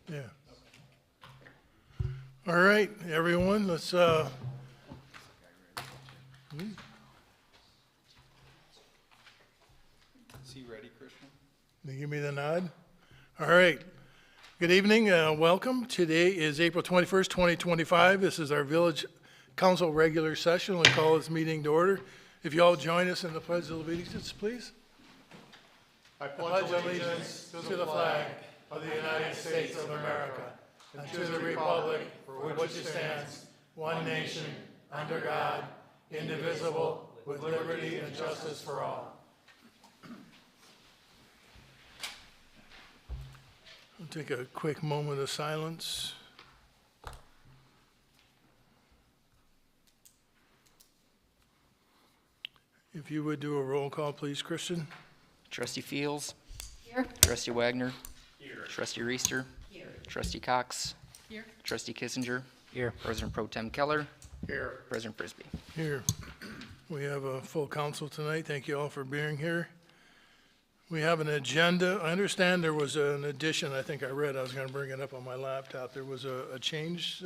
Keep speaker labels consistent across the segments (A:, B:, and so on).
A: Yeah. All right, everyone, let's,
B: Is he ready, Christian?
A: you give me the nod. All right. Good evening, welcome. Today is April 21st, 2025. This is our Village Council regular session. We call this meeting to order. If you all join us in the Pledge of Allegiance, please. I pledge allegiance to the flag of the United States of America and to the republic for which it stands, one nation, under God, indivisible, with liberty and justice for all. We'll take a quick moment of silence. If you would do a roll call, please, Christian.
C: Trustee Fields.
D: Here.
C: Trustee Wagner. Here. Trustee Reister.
D: Here.
C: Trustee Cox.
D: Here.
C: Trustee Kissinger.
B: Here.
C: President Pro Tem Keller.
B: Here.
C: President Frisbee.
A: Here. We have a full council tonight. Thank you all for being here. We have an agenda. I understand there was an addition, I think I read, I was going to bring it up on my laptop. There was a change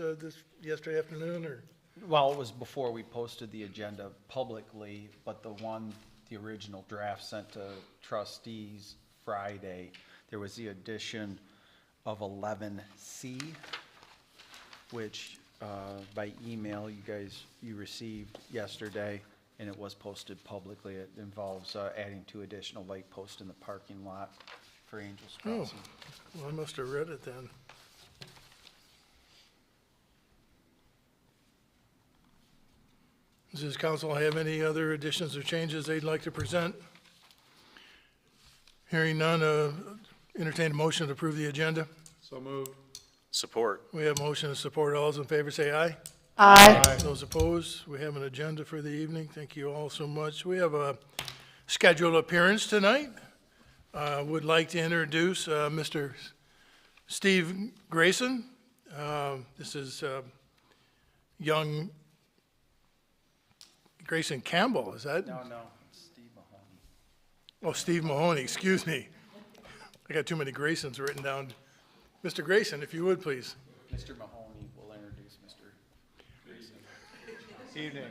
A: yesterday afternoon, or?
B: Well, it was before we posted the agenda publicly, but the original draft sent to trustees Friday, there was the addition of 11C, which by email you received yesterday, and it was posted publicly. It involves adding 2 additional light posts in the parking lot for Angels Crossing.
A: Well, I must have read it then. Does this council have any other additions or changes they'd like to present? Hearing none, entertain a motion to approve the agenda.
B: So moved.
E: Support.
A: We have motion and support. All those in favor say aye.
D: Aye.
A: Those opposed, we have an agenda for the evening. Thank you all so much. We have a scheduled appearance tonight. Would like to introduce Mr. Steve Grayson. This is young Grayson Campbell, is that?
B: No, Steve Mahoney.
A: Oh, Steve Mahoney, excuse me. I got too many Graysons written down. Mr. Grayson, if you would, please.
B: Mr. Mahoney will introduce Mr. Grayson. Evening.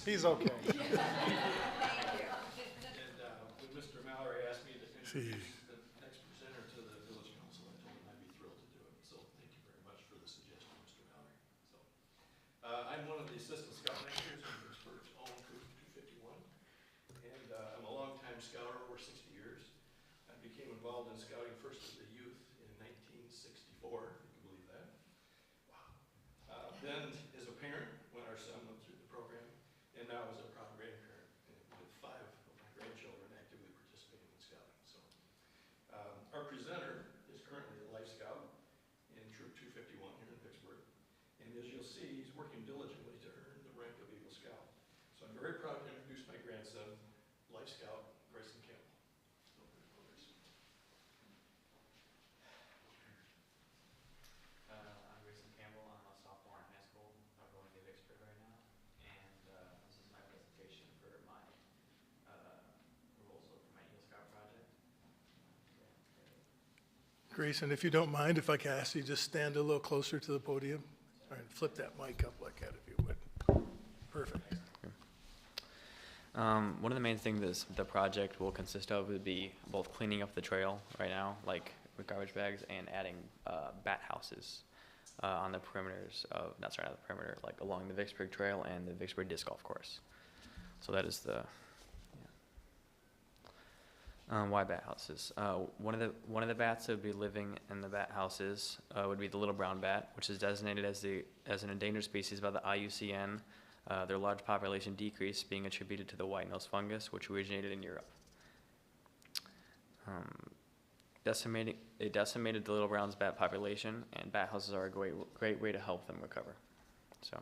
B: He's okay.
F: And when Mr. Mallory asked me to introduce the next presenter to the village council, I told him I'd be thrilled to do it. So thank you very much for the suggestion, Mr. Mallory. So I'm one of the assistant scout masters in Vicksburg's own Troop 251, and I'm a longtime scouter, over 60 years. I became involved in scouting first as a youth in 1964, if you can believe that. Wow. Then as a parent, when our son went through the program, and now as a proud grandparent, and with 5 of my grandchildren actively participating in scouting. So, our presenter is currently a Life Scout in Troop 251 here in Vicksburg, and as you'll see, he's working diligently to earn the rank of Eagle Scout. So I'm very proud to introduce my grandson, Life Scout Grayson Campbell. So, there's Grayson.
G: I'm Grayson Campbell. I'm a sophomore in high school. I'm going to Vicksburg right now, and this is my presentation for my rules for my Eagle Scout project.
A: Grayson, if you don't mind, if I can ask you just stand a little closer to the podium. All right, flip that mic up like that if you would. Perfect.
C: One of the main things the project will consist of would be both cleaning up the trail right now, like with garbage bags, and adding bat houses on the perimeters of, not the perimeter, like along the Vicksburg Trail and the Vicksburg Disc Golf Course. So that is the, why bat houses? One of the bats that would be living in the bat houses would be the little brown bat, which is designated as an endangered species by the IUCN. Their large population decrease being attributed to the white-nose fungus, which originated in Europe. It decimated the little brown bat population, and bat houses are a great way to help them recover. So,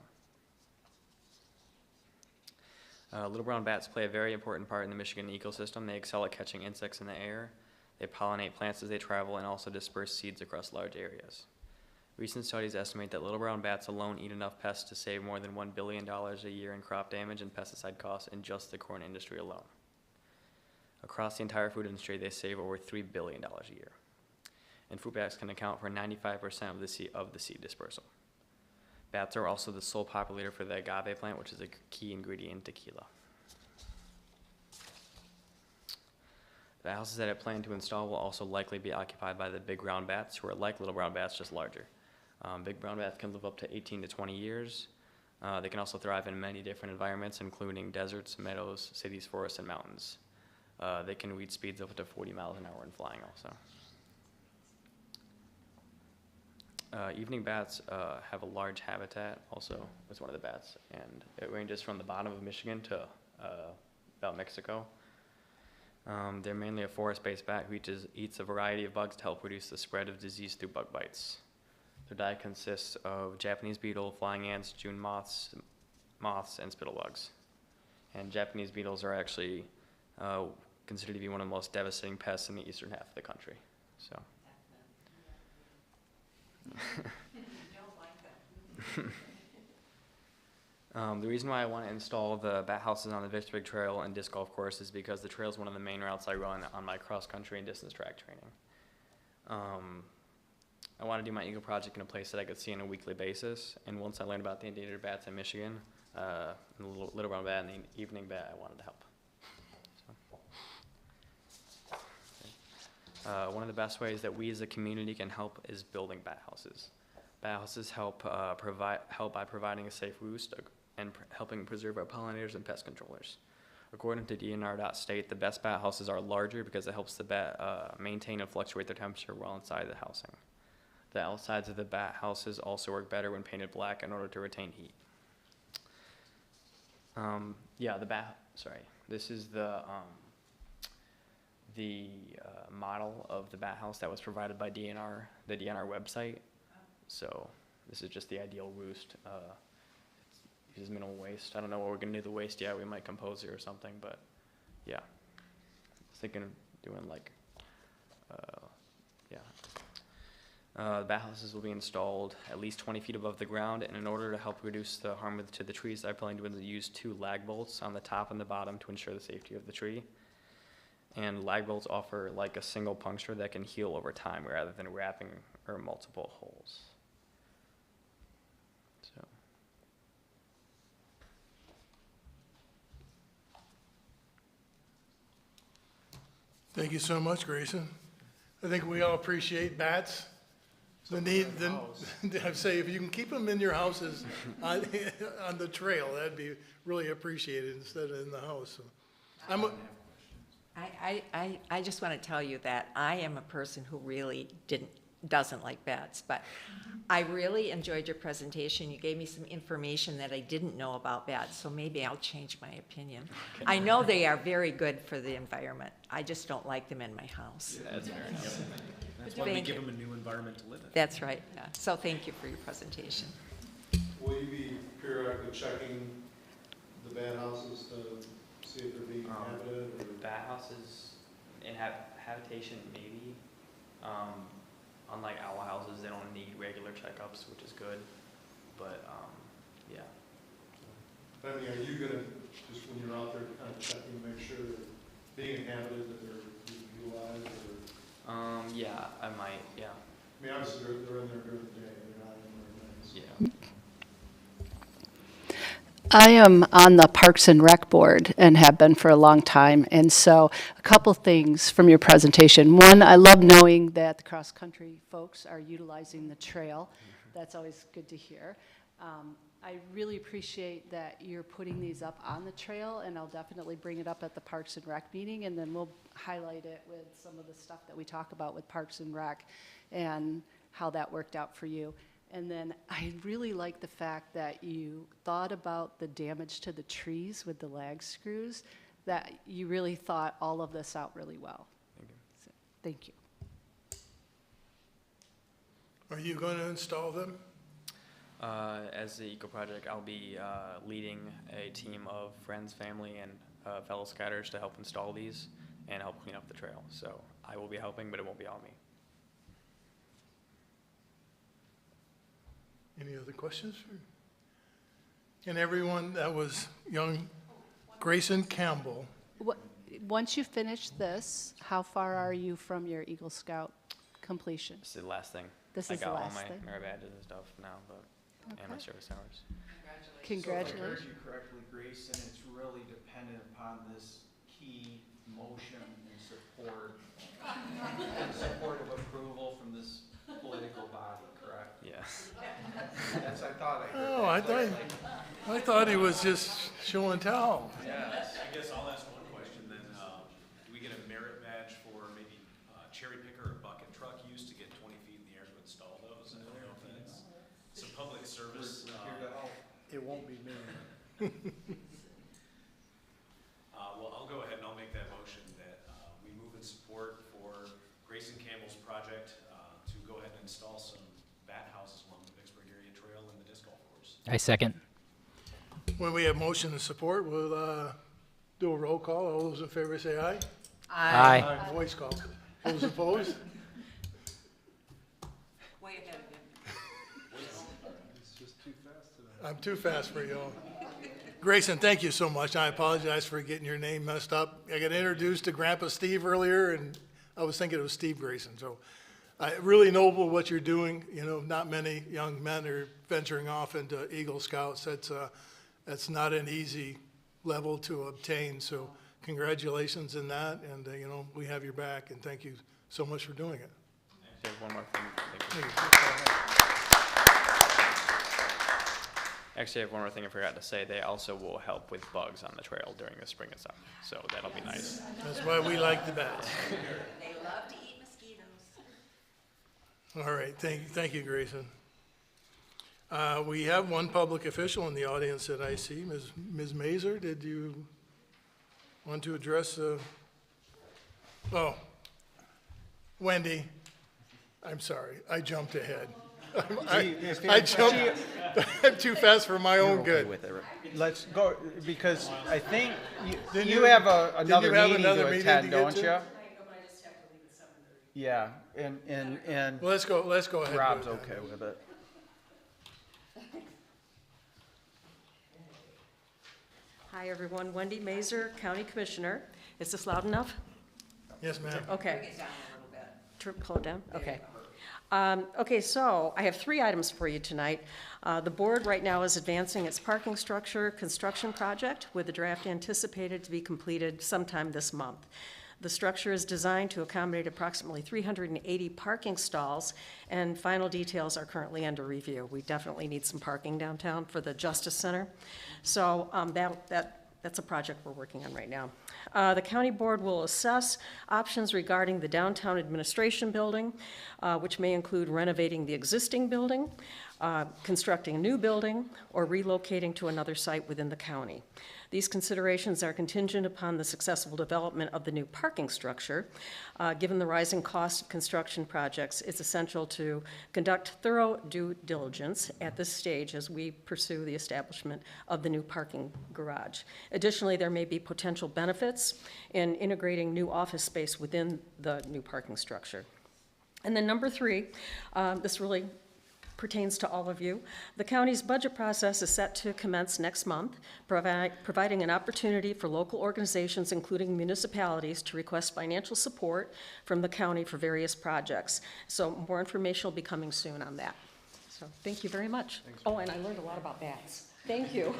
C: little brown bats play a very important part in the Michigan ecosystem. They excel at catching insects in the air. They pollinate plants as they travel and also disperse seeds across large areas. Recent studies estimate that little brown bats alone eat enough pests to save more than $1 billion a year in crop damage and pesticide costs in just the corn industry alone. Across the entire food industry, they save over $3 billion a year. and fruit bats can account for 95% of the seed dispersal. Bats are also the sole populator for the agave plant, which is a key ingredient in tequila. The houses that I plan to install will also likely be occupied by the big brown bats, who are like little brown bats, just larger. Big brown bats can live up to 18 to 20 years. They can also thrive in many different environments, including deserts, meadows, cities, forests, and mountains. They can reach speeds of up to 40 miles an hour when flying also. Evening bats have a large habitat also with one of the bats, and it ranges from the bottom of Michigan to about Mexico. They're mainly a forest-based bat who eats a variety of bugs to help reduce the spread of disease through bug bites. Their diet consists of Japanese beetle, flying ants, June moths, and spittlebugs. And Japanese beetles are actually considered to be one of the most devastating pests in the eastern half of the country. So. The reason why I want to install the bat houses on the Vicksburg Trail and disc golf course is because the trail is one of the main routes I run on my cross-country and distance track training. I want to do my Eagle project in a place that I could see on a weekly basis, and once I learned about the endangered bats in Michigan, and the little brown bat and the evening bat, I wanted to help. So. One of the best ways that we as a community can help is building bat houses. Bat houses help by providing a safe roost and helping preserve our pollinators and pest controllers. According to DNR.state, the best bat houses are larger because it helps the bat maintain and fluctuate their temperature while inside the housing. The outsides of the bat houses also work better when painted black in order to retain heat. This is the model of the bat house that was provided by DNR, the DNR website. So this is just the ideal roost. It uses minimal waste. I don't know what we're gonna do with the waste yet. We might compose it or something, but yeah. I was thinking of doing like, the bat houses will be installed at least 20 feet above the ground, and in order to help reduce the harm to the trees, I plan to use 2 lag bolts on the top and the bottom to ensure the safety of the tree. And lag bolts offer like a single puncture that can heal over time rather than wrapping or multiple holes. So.
A: Thank you so much, Grayson. I think we all appreciate bats. The need, I'd say if you can keep them in your houses on the trail, that'd be really appreciated instead of in the house. So,
D: I just want to tell you that I am a person who really doesn't like bats, but I really enjoyed your presentation. You gave me some information that I didn't know about bats, so maybe I'll change my opinion. Okay. I know they are very good for the environment. I just don't like them in my house.
C: Yeah, that's fair enough.
E: That's why we give them a new environment to live in.
D: That's right. Yeah. So thank you for your presentation.
H: Will you be periodically checking the bat houses to see if they're being inhabited? Or?
C: Bat houses in habitation maybe. Unlike owl houses, they don't need regular checkups, which is good. But yeah.
H: I mean, are you gonna just when you're out there kind of checking to make sure that being inhabited that they're being utilized? Or?
C: Yeah, I might. Yeah.
H: I mean, obviously they're in there during the day. They're not in there at night.
C: Yeah.
I: I am on the Parks and Rec Board and have been for a long time. And so a couple things from your presentation. One, I love knowing that the cross-country folks are utilizing the trail. That's always good to hear. I really appreciate that you're putting these up on the trail, and I'll definitely bring it up at the Parks and Rec meeting, and then we'll highlight it with some of the stuff that we talk about with Parks and Rec and how that worked out for you. And then I really like the fact that you thought about the damage to the trees with the lag screws, that you really thought all of this out really well.
C: Thank you.
I: So, thank you.
A: are you going to install them?
C: As the Eco Project, I'll be leading a team of friends, family, and fellow scouters to help install these and help clean up the trail. So I will be helping, but it won't be all me.
A: Any other questions? And everyone, that was young Grayson Campbell.
I: Once you finish this, how far are you from your Eagle Scout completion?
C: This is the last thing.
I: This
C: I
I: is the
C: got all
I: last
C: my
I: thing.
C: merit badges and stuff now, but, and my
I: Okay.
C: service hours.
B: So if I
I: Congratulations.
B: heard you correctly, Grayson, it's really dependent upon this key motion and support of approval from this political body, correct?
C: Yes.
B: That's, I thought I heard.
A: Oh,
B: that.
A: I thought he was just show and tell.
B: Yes.
F: I guess I'll ask one question then. Do we get a merit badge for maybe cherry picker or bucket truck use to get 20 feet in the air to install those? I don't know if that's some public service.
B: We're here to help.
H: It won't be me.
F: Well, I'll go ahead and I'll make that motion that we move in support for Grayson Campbell's project to go ahead and install some bat houses along the Vicksburg area trail and the disc golf course.
E: I second.
A: When we have motion and support, we'll do a roll call. All those in favor say aye.
E: Aye.
A: Voice call. Those opposed?
D: Way ahead of him.
H: It's just too fast today.
A: I'm too fast for you all. Grayson, thank you so much. I apologize for getting your name messed up. I got introduced to Grandpa Steve earlier, and I was thinking it was Steve Grayson. So, really noble what you're doing. You know, not many young men are venturing off into Eagle Scouts. That's not an easy level to obtain. So, congratulations in that, and you know, we have your back. And thank you so much for doing it.
C: I have one more thing. Thank you.
A: Thank you.
C: Actually, I have one more thing I forgot to say. They also will help with bugs on the trail during the spring and summer, so that'll be nice.
A: That's why we like the bats.
D: They love to eat mosquitoes.
A: All right, thank you, Grayson. We have one public official in the audience that I see. Ms. Mazer, did you want to address oh, Wendy, I'm sorry, I jumped ahead. I jumped, I'm too fast for my own good.
B: Let's go, because I think
A: Didn't
B: you
A: you-
B: have
A: didn't
B: another
A: you have
B: meeting
A: another
B: to
A: meeting
B: attend,
A: to get
B: don't
A: to?
B: you? Yeah, and
A: Well, let's go ahead.
B: Rob's
A: with it.
B: okay with it.
J: Hi, everyone. Wendy Mazer, County Commissioner. Is this loud enough?
A: Yes, ma'am.
J: Okay. Pull it down? Okay. Okay, so I have 3 items for you tonight. The board right now is advancing its parking structure construction project with the draft anticipated to be completed sometime this month. The structure is designed to accommodate approximately 380 parking stalls, and final details are currently under review. We definitely need some parking downtown for the Justice Center. So that's a project we're working on right now. The county board will assess options regarding the downtown administration building, which may include renovating the existing building, constructing a new building, or relocating to another site within the county. These considerations are contingent upon the successful development of the new parking structure. Given the rising cost of construction projects, it's essential to conduct thorough due diligence at this stage as we pursue the establishment of the new parking garage. Additionally, there may be potential benefits in integrating new office space within the new parking structure. And then number 3, this really pertains to all of you. The county's budget process is set to commence next month, providing an opportunity for local organizations, including municipalities, to request financial support from the county for various projects. So more information will be coming soon on that. So thank you very much. Oh, and I learned a lot about bats. Thank you.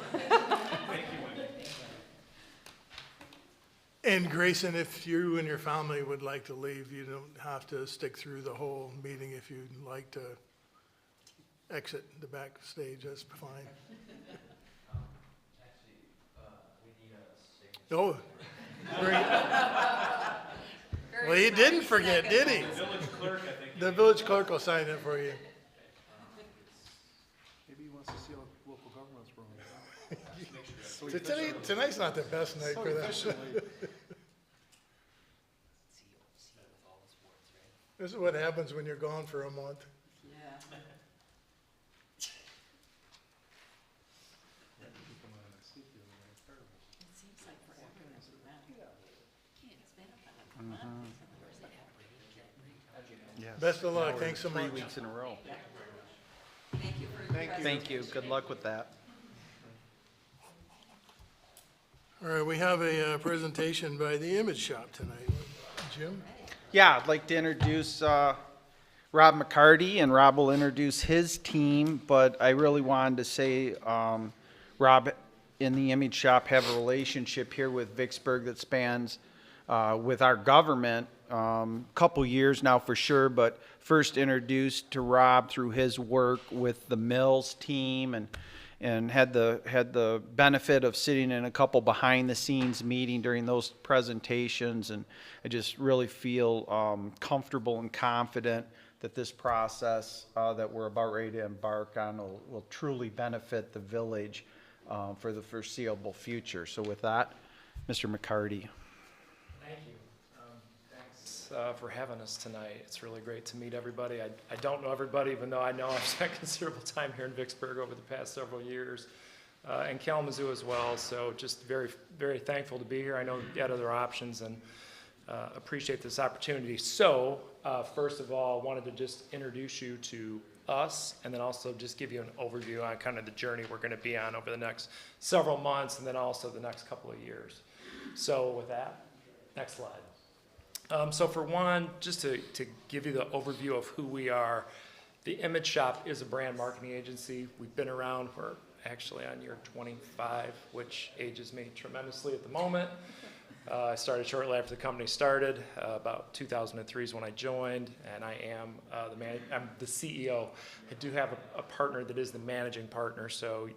A: And Grayson, if you and your family would like to leave, you don't have to stick through the whole meeting. If you'd like to exit the backstage, that's fine. Oh, well, he didn't forget, did he?
F: Village clerk, I think.
A: The village clerk will sign it for you.
H: Maybe he wants to see how local government's run.
A: Tonight's not the best night
H: So
A: for that.
H: efficiently.
A: This is what happens when you're gone for a month. Best of luck. Thanks so
B: 3
A: much.
B: weeks in a row.
H: Thank you.
B: Thank you. Good luck with that.
A: All right, we have a presentation by the Image Shop tonight. Jim?
B: Yeah, I'd like to introduce Rob McCarty, and Rob will introduce his team, but I really wanted to say, Rob in the Image Shop have a relationship here with Vicksburg that spans with our government, couple years now for sure, but first introduced to Rob through his work with the Mills team, and had the benefit of sitting in a couple behind the scenes meeting during those presentations, and I just really feel comfortable and confident that this process that we're about ready to embark on will truly benefit the village for the foreseeable future. So with that, Mr. McCarty.
E: Thank you. Thanks for having us tonight. It's really great to meet everybody. I don't know everybody, even though I know I've spent considerable time here in Vicksburg over the past several years, and Kalamazoo as well. So just very, very thankful to be here. I know you had other options, and appreciate this opportunity. So first of all, I wanted to just introduce you to us, and then also just give you an overview on kind of the journey we're going to be on over the next several months, and then also the next couple of years. So with that, next slide. So for one, just to give you the overview of who we are, the Image Shop is a brand marketing agency. We've been around, we're actually on year 25, which ages me tremendously at the moment. I started shortly after the company started. About 2003 is when I joined, and I am I'm the CEO. I do have a partner that is the managing partner, so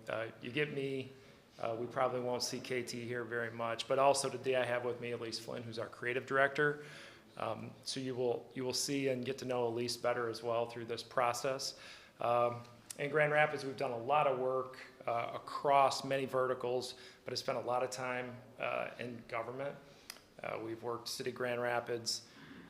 E: you get me. We probably won't see KT here very much, but also today I have with me Elise Flynn, who's our creative director. So you will see and get to know Elise better as well through this process. In Grand Rapids, we've done a lot of work across many verticals, but I spent a lot of time in government. We've worked City Grand Rapids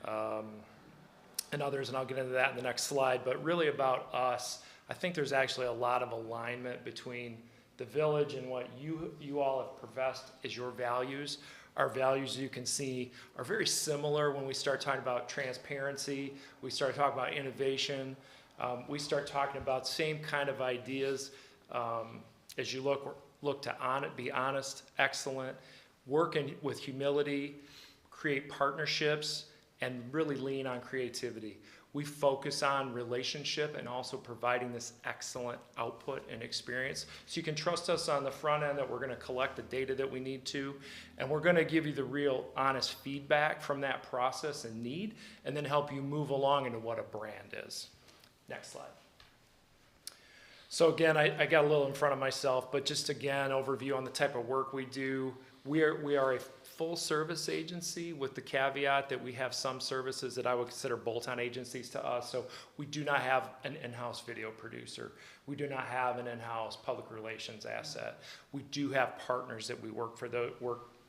E: and others, and I'll get into that in the next slide. But really about us, I think there's actually a lot of alignment between the village and what you all have professed as your values. Our values, you can see, are very similar when we start talking about transparency. We start talking about innovation. We start talking about same kind of ideas as you look to be honest, excellent, work with humility, create partnerships, and really lean on creativity. We focus on relationship and also providing this excellent output and experience. So you can trust us on the front end that we're going to collect the data that we need to, and we're going to give you the real honest feedback from that process and need, and then help you move along into what a brand is. Next slide. So again, I got a little in front of myself, but just again, overview on the type of work we do. We are a full service agency with the caveat that we have some services that I would consider bolt-on agencies to us. So we do not have an in-house video producer. We do not have an in-house public relations asset. We do have partners that we work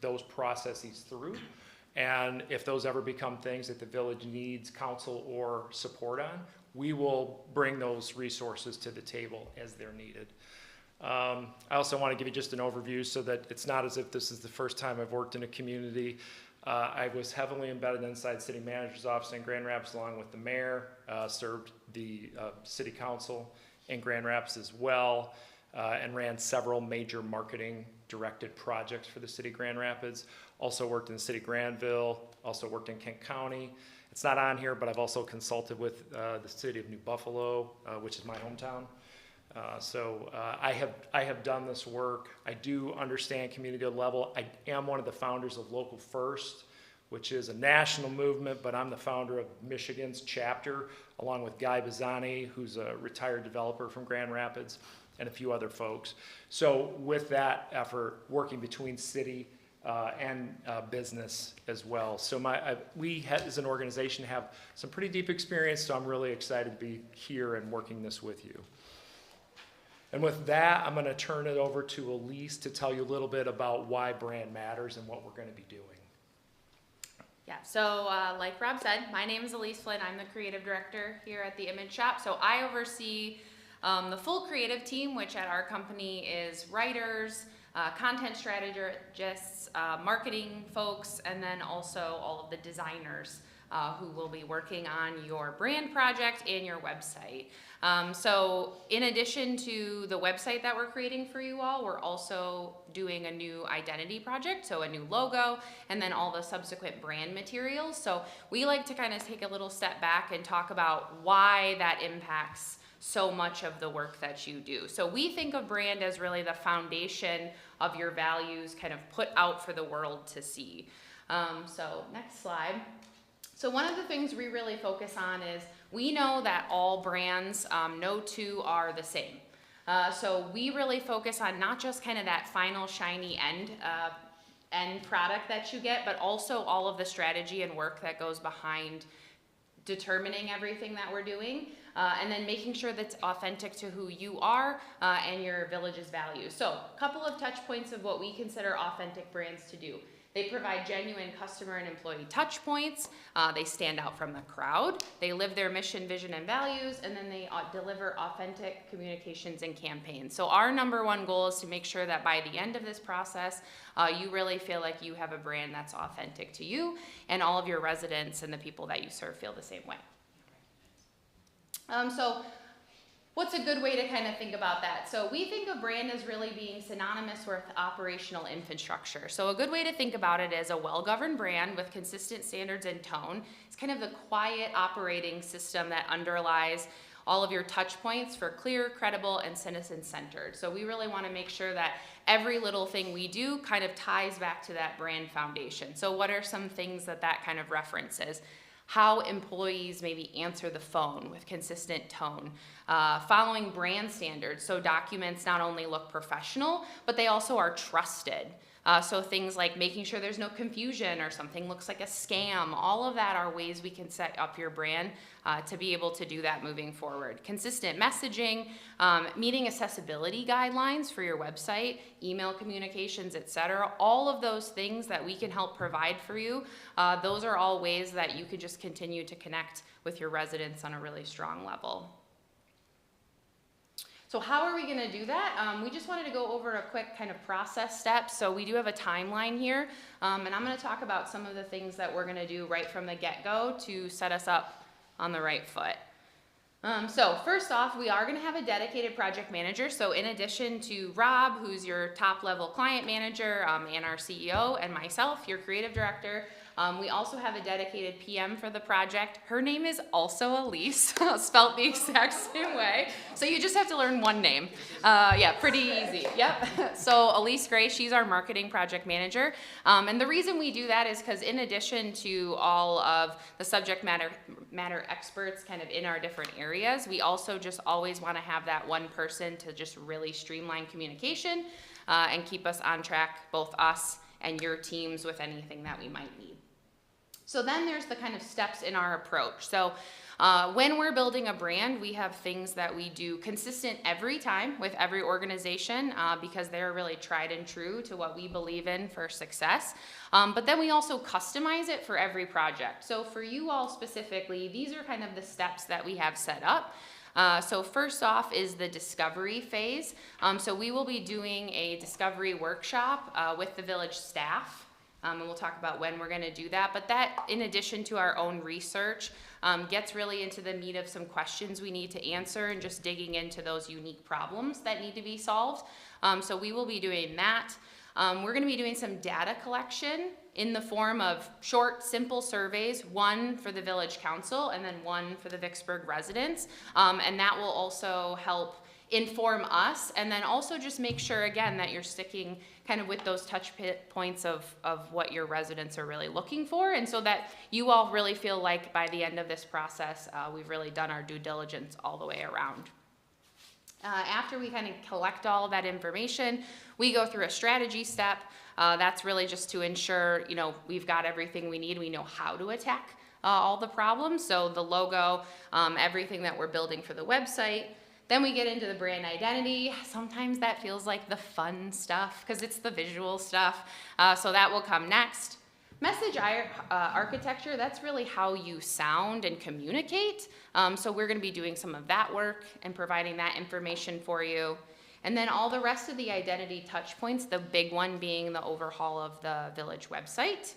E: those processes through. And if those ever become things that the village needs counsel or support on, we will bring those resources to the table as they're needed. I also want to give you just an overview so that it's not as if this is the first time I've worked in a community. I was heavily embedded inside city manager's office in Grand Rapids along with the mayor, served the city council in Grand Rapids as well, and ran several major marketing directed projects for the city of Grand Rapids. Also worked in the city of Granville, also worked in Kent County. It's not on here, but I've also consulted with the city of New Buffalo, which is my hometown. So I have done this work. I do understand community level. I am one of the founders of Local First, which is a national movement, but I'm the founder of Michigan's chapter, along with Guy Bazzani, who's a retired developer from Grand Rapids, and a few other folks. So with that effort, working between city and business as well. So we as an organization have some pretty deep experience, so I'm really excited to be here and working this with you. And with that, I'm going to turn it over to Elise to tell you a little bit about why brand matters and what we're going to be doing.
K: Yeah, so like Rob said, my name is Elise Flynn. I'm the creative director here at the Image Shop. So I oversee the full creative team, which at our company is writers, content strategists, marketing folks, and then also all of the designers who will be working on your brand project and your website. So in addition to the website that we're creating for you all, we're also doing a new identity project, so a new logo, and then all the subsequent brand materials. So we like to kind of take a little step back and talk about why that impacts so much of the work that you do. So we think of brand as really the foundation of your values kind of put out for the world to see. So next slide. So one of the things we really focus on is we know that all brands, no two are the same. So we really focus on not just kind of that final shiny end product that you get, but also all of the strategy and work that goes behind determining everything that we're doing, and then making sure that's authentic to who you are and your village's values. So a couple of touch points of what we consider authentic brands to do. They provide genuine customer and employee touch points. They stand out from the crowd. They live their mission, vision, and values, and then they deliver authentic communications and campaigns. So our number one goal is to make sure that by the end of this process, you really feel like you have a brand that's authentic to you, and all of your residents and the people that you serve feel the same way. So what's a good way to kind of think about that? So we think of brand as really being synonymous with operational infrastructure. So a good way to think about it is a well-governed brand with consistent standards and tone. It's kind of the quiet operating system that underlies all of your touch points for clear, credible, and citizen-centered. So we really want to make sure that every little thing we do kind of ties back to that brand foundation. So what are some things that kind of references? How employees maybe answer the phone with consistent tone, following brand standards, so documents not only look professional, but they also are trusted. So things like making sure there's no confusion or something looks like a scam, all of that are ways we can set up your brand to be able to do that moving forward. Consistent messaging, meeting accessibility guidelines for your website, email communications, etc. All of those things that we can help provide for you, those are all ways that you can just continue to connect with your residents on a really strong level. So how are we going to do that? We just wanted to go over a quick kind of process steps. So we do have a timeline here, and I'm going to talk about some of the things that we're going to do right from the get-go to set us up on the right foot. So first off, we are going to have a dedicated project manager. So in addition to Rob, who's your top level client manager, and our CEO, and myself, your creative director, we also have a dedicated PM for the project. Her name is also Elise, spelled the exact same way. So you just have to learn one name. Yeah, pretty easy. Yep. So Elise Gray, she's our marketing project manager. And the reason we do that is because in addition to all of the subject matter experts kind of in our different areas, we also just always want to have that one person to just really streamline communication and keep us on track, both us and your teams, with anything that we might need. So then there's the kind of steps in our approach. So when we're building a brand, we have things that we do consistent every time with every organization because they're really tried and true to what we believe in for success. But then we also customize it for every project. So for you all specifically, these are kind of the steps that we have set up. So first off is the discovery phase. So we will be doing a discovery workshop with the village staff. And we'll talk about when we're going to do that. But that, in addition to our own research, gets really into the meat of some questions we need to answer and just digging into those unique problems that need to be solved. So we will be doing that. We're going to be doing some data collection in the form of short, simple surveys, one for the village council and then one for the Vicksburg residents. And that will also help inform us, and then also just make sure, again, that you're sticking kind of with those touch points of what your residents are really looking for, and so that you all really feel like by the end of this process, we've really done our due diligence all the way around. After we kind of collect all of that information, we go through a strategy step. That's really just to ensure, you know, we've got everything we need. We know how to attack all the problems. So the logo, everything that we're building for the website. Then we get into the brand identity. Sometimes that feels like the fun stuff because it's the visual stuff. So that will come next. Message architecture, that's really how you sound and communicate. So we're going to be doing some of that work and providing that information for you. And then all the rest of the identity touch points, the big one being the overhaul of the village website.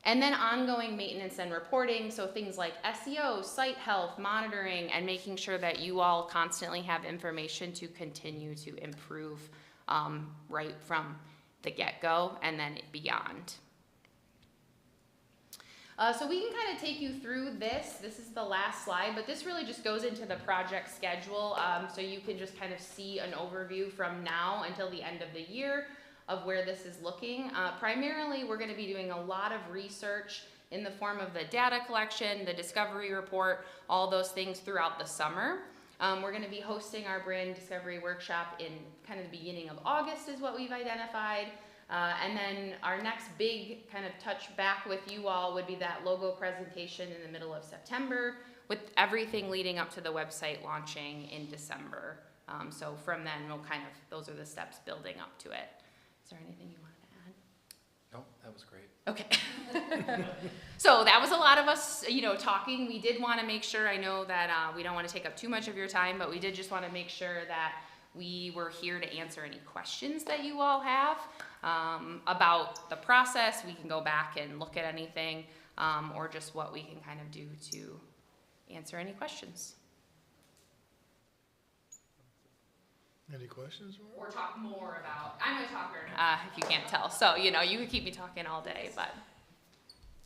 K: And then ongoing maintenance and reporting, so things like SEO, site health, monitoring, and making sure that you all constantly have information to continue to improve right from the get-go and then beyond. So we can kind of take you through this. This is the last slide, but this really just goes into the project schedule. So you can just kind of see an overview from now until the end of the year of where this is looking. Primarily, we're going to be doing a lot of research in the form of the data collection, the discovery report, all those things throughout the summer. We're going to be hosting our brand discovery workshop in kind of the beginning of August is what we've identified. And then our next big kind of touch back with you all would be that logo presentation in the middle of September, with everything leading up to the website launching in December. So from then, we'll kind of, those are the steps building up to it. Is there anything you wanted to add?
B: No, that was great.
K: Okay. So that was a lot of us, talking. We did want to make sure, I know that we don't want to take up too much of your time, but we did just want to make sure that we were here to answer any questions that you all have about the process. We can go back and look at anything, or just what we can kind of do to answer any questions.
A: Any questions?
K: Or talk more about, I'm a talker, if you can't tell. So, you can keep me talking all day, but.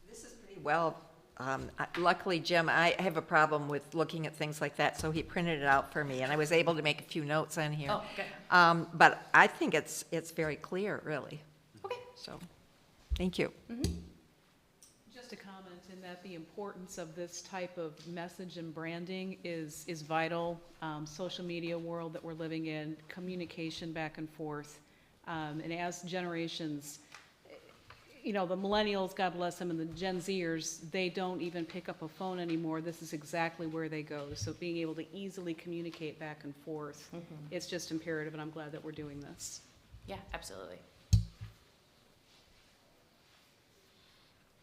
D: This is pretty well, luckily, Jim, I have a problem with looking at things like that, so he printed it out for me, and I was able to make a few notes on here.
K: Oh, good.
D: But I think it's very clear, really.
K: Okay.
D: So, thank you.
L: Just a comment in that the importance of this type of message and branding is vital. Social media world that we're living in, communication back and forth. And as generations, the millennials, God bless them, and the Gen Zers, they don't even pick up a phone anymore. This is exactly where they go. So being able to easily communicate back and forth, it's just imperative, and I'm glad that we're doing this.
K: Yeah, absolutely.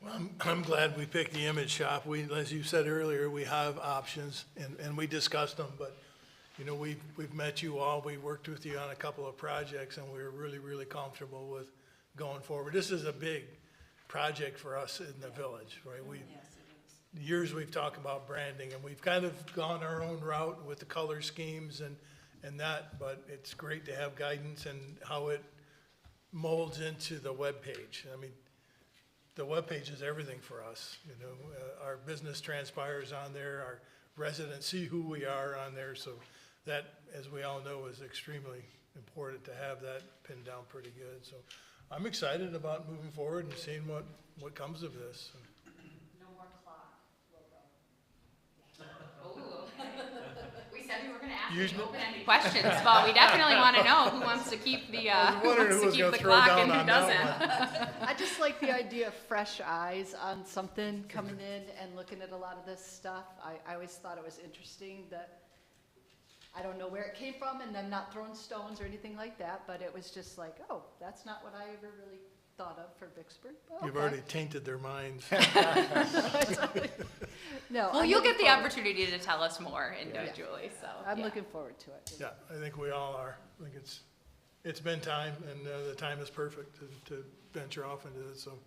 A: Well, I'm glad we picked the image shop. As you said earlier, we have options, and we discussed them, but, we've met you all. We worked with you on a couple of projects, and we were really, really comfortable with going forward. This is a big project for us in the village, right? Years we've talked about branding, and we've kind of gone our own route with the color schemes and that, but it's great to have guidance and how it molds into the webpage. I mean, the webpage is everything for us. Our business transpires on there, our residents see who we are on there, so that, as we all know, is extremely important to have that pinned down pretty good. So I'm excited about moving forward and seeing what comes of this.
D: No more clock logo.
K: Oh, okay. We said we were going to ask you open-ended questions, but we definitely want to know who wants to keep the clock and who doesn't.
I: I just like the idea of fresh eyes on something coming in and looking at a lot of this stuff. I always thought it was interesting that I don't know where it came from, and I'm not throwing stones or anything like that, but it was just like, oh, that's not what I ever really thought of for Vicksburg. But
A: You've
I: okay.
A: already tainted their minds.
I: No,
K: Well,
I: I'm
K: you'll
I: looking
K: get the
I: forward.
K: opportunity to tell us more individually, so.
I: I'm
K: yeah.
I: looking forward to it.
A: Yeah, I think we all are. I think it's been time, and the time is perfect to venture off into it, so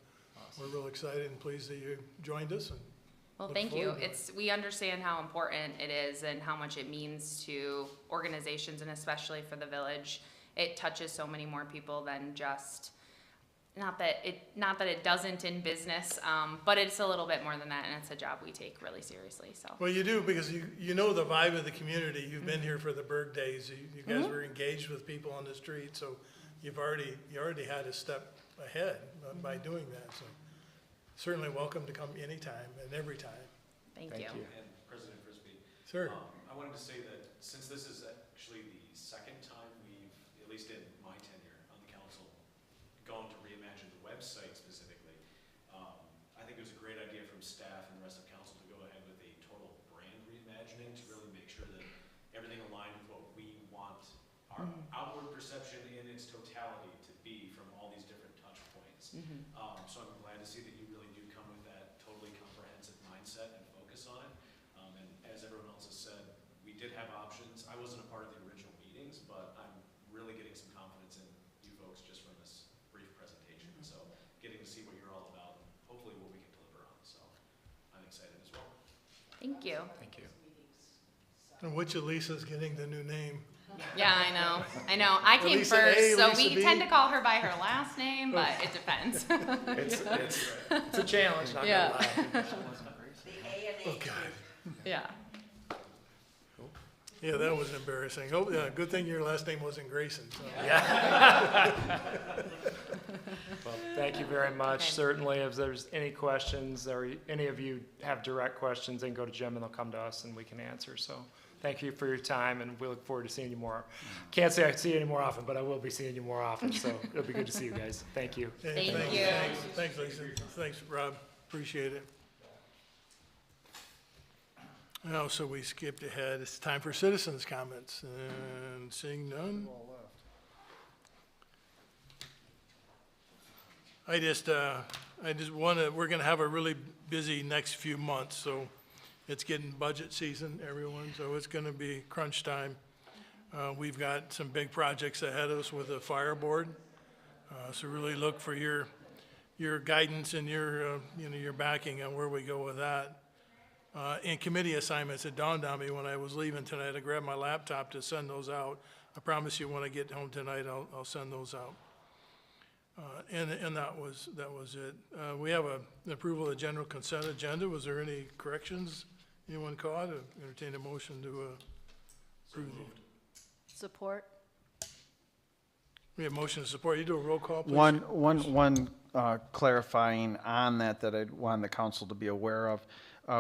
A: we're real excited and pleased that you joined us. And
K: Well,
A: look
K: thank you.
A: forward to it.
K: We understand how important it is and how much it means to organizations, and especially for the village. It touches so many more people than just, not that it doesn't in business, but it's a little bit more than that, and it's a job we take really seriously, so.
A: Well, you do, because you know the vibe of the community. You've been here for the Berg days. You guys were engaged with people on the street, so you already had a step ahead by doing that. So certainly welcome to come anytime and every time.
K: Thank you.
F: And President Frisbee.
A: Sir.
F: I wanted to say that since this is actually the second time we've, at least in my tenure on the council, gone to reimagine the website specifically, I think it was a great idea from staff and the rest of council to go ahead with a total brand reimagining to really make sure that everything aligned with what we want our outward perception in its totality to be from all these different touch points. So I'm glad to see that you really do come with that totally comprehensive mindset and focus on it. And as everyone else has said, we did have options. I wasn't a part of the original meetings, but I'm really getting some confidence in you folks just from this brief presentation. So getting to see what you're all about and hopefully what we can
K: Thank you.
E: Thank you.
A: And which Elisa's getting the new name?
K: Yeah, I know. I know. I came
A: Lisa
K: first,
A: A,
K: so
A: Lisa
K: we
A: B?
K: tend to call her by her last name, but it depends.
E: It's a challenge, not
K: Yeah.
E: gonna lie.
A: Oh, God.
K: Yeah.
A: Yeah, that was embarrassing. Oh, yeah, good thing your last name wasn't Grayson. So.
E: Well, thank you very much. Certainly, if there's any questions or any of you have direct questions, then go to Jim and they'll come to us and we can answer. So thank you for your time and we look forward to seeing you more. Can't say I see you any more often, but I will be seeing you more often. So it'll be good to see you guys. Thank you.
A: Yeah,
K: Thank
A: thanks,
K: you.
A: Thanks, Lisa. Thanks, Rob. Appreciate it. Now, so we skipped ahead. It's time for citizens' comments, and seeing none. I just want to, we're going to have a really busy next few months, so it's getting budget season, everyone, so it's going to be crunch time. We've got some big projects ahead of us with the fire board, so really look for your guidance and your, your backing on where we go with that. And committee assignments, it dawned on me when I was leaving tonight, I grabbed my laptop to send those out. I promise you when I get home tonight, I'll send those out. And that was it. We have an approval of the general consent agenda. Was there any corrections anyone caught? Entertain a motion to approve.
I: Support?
A: We have motion to support. You do a roll call, please.
B: One clarifying on that I want the council to be aware of.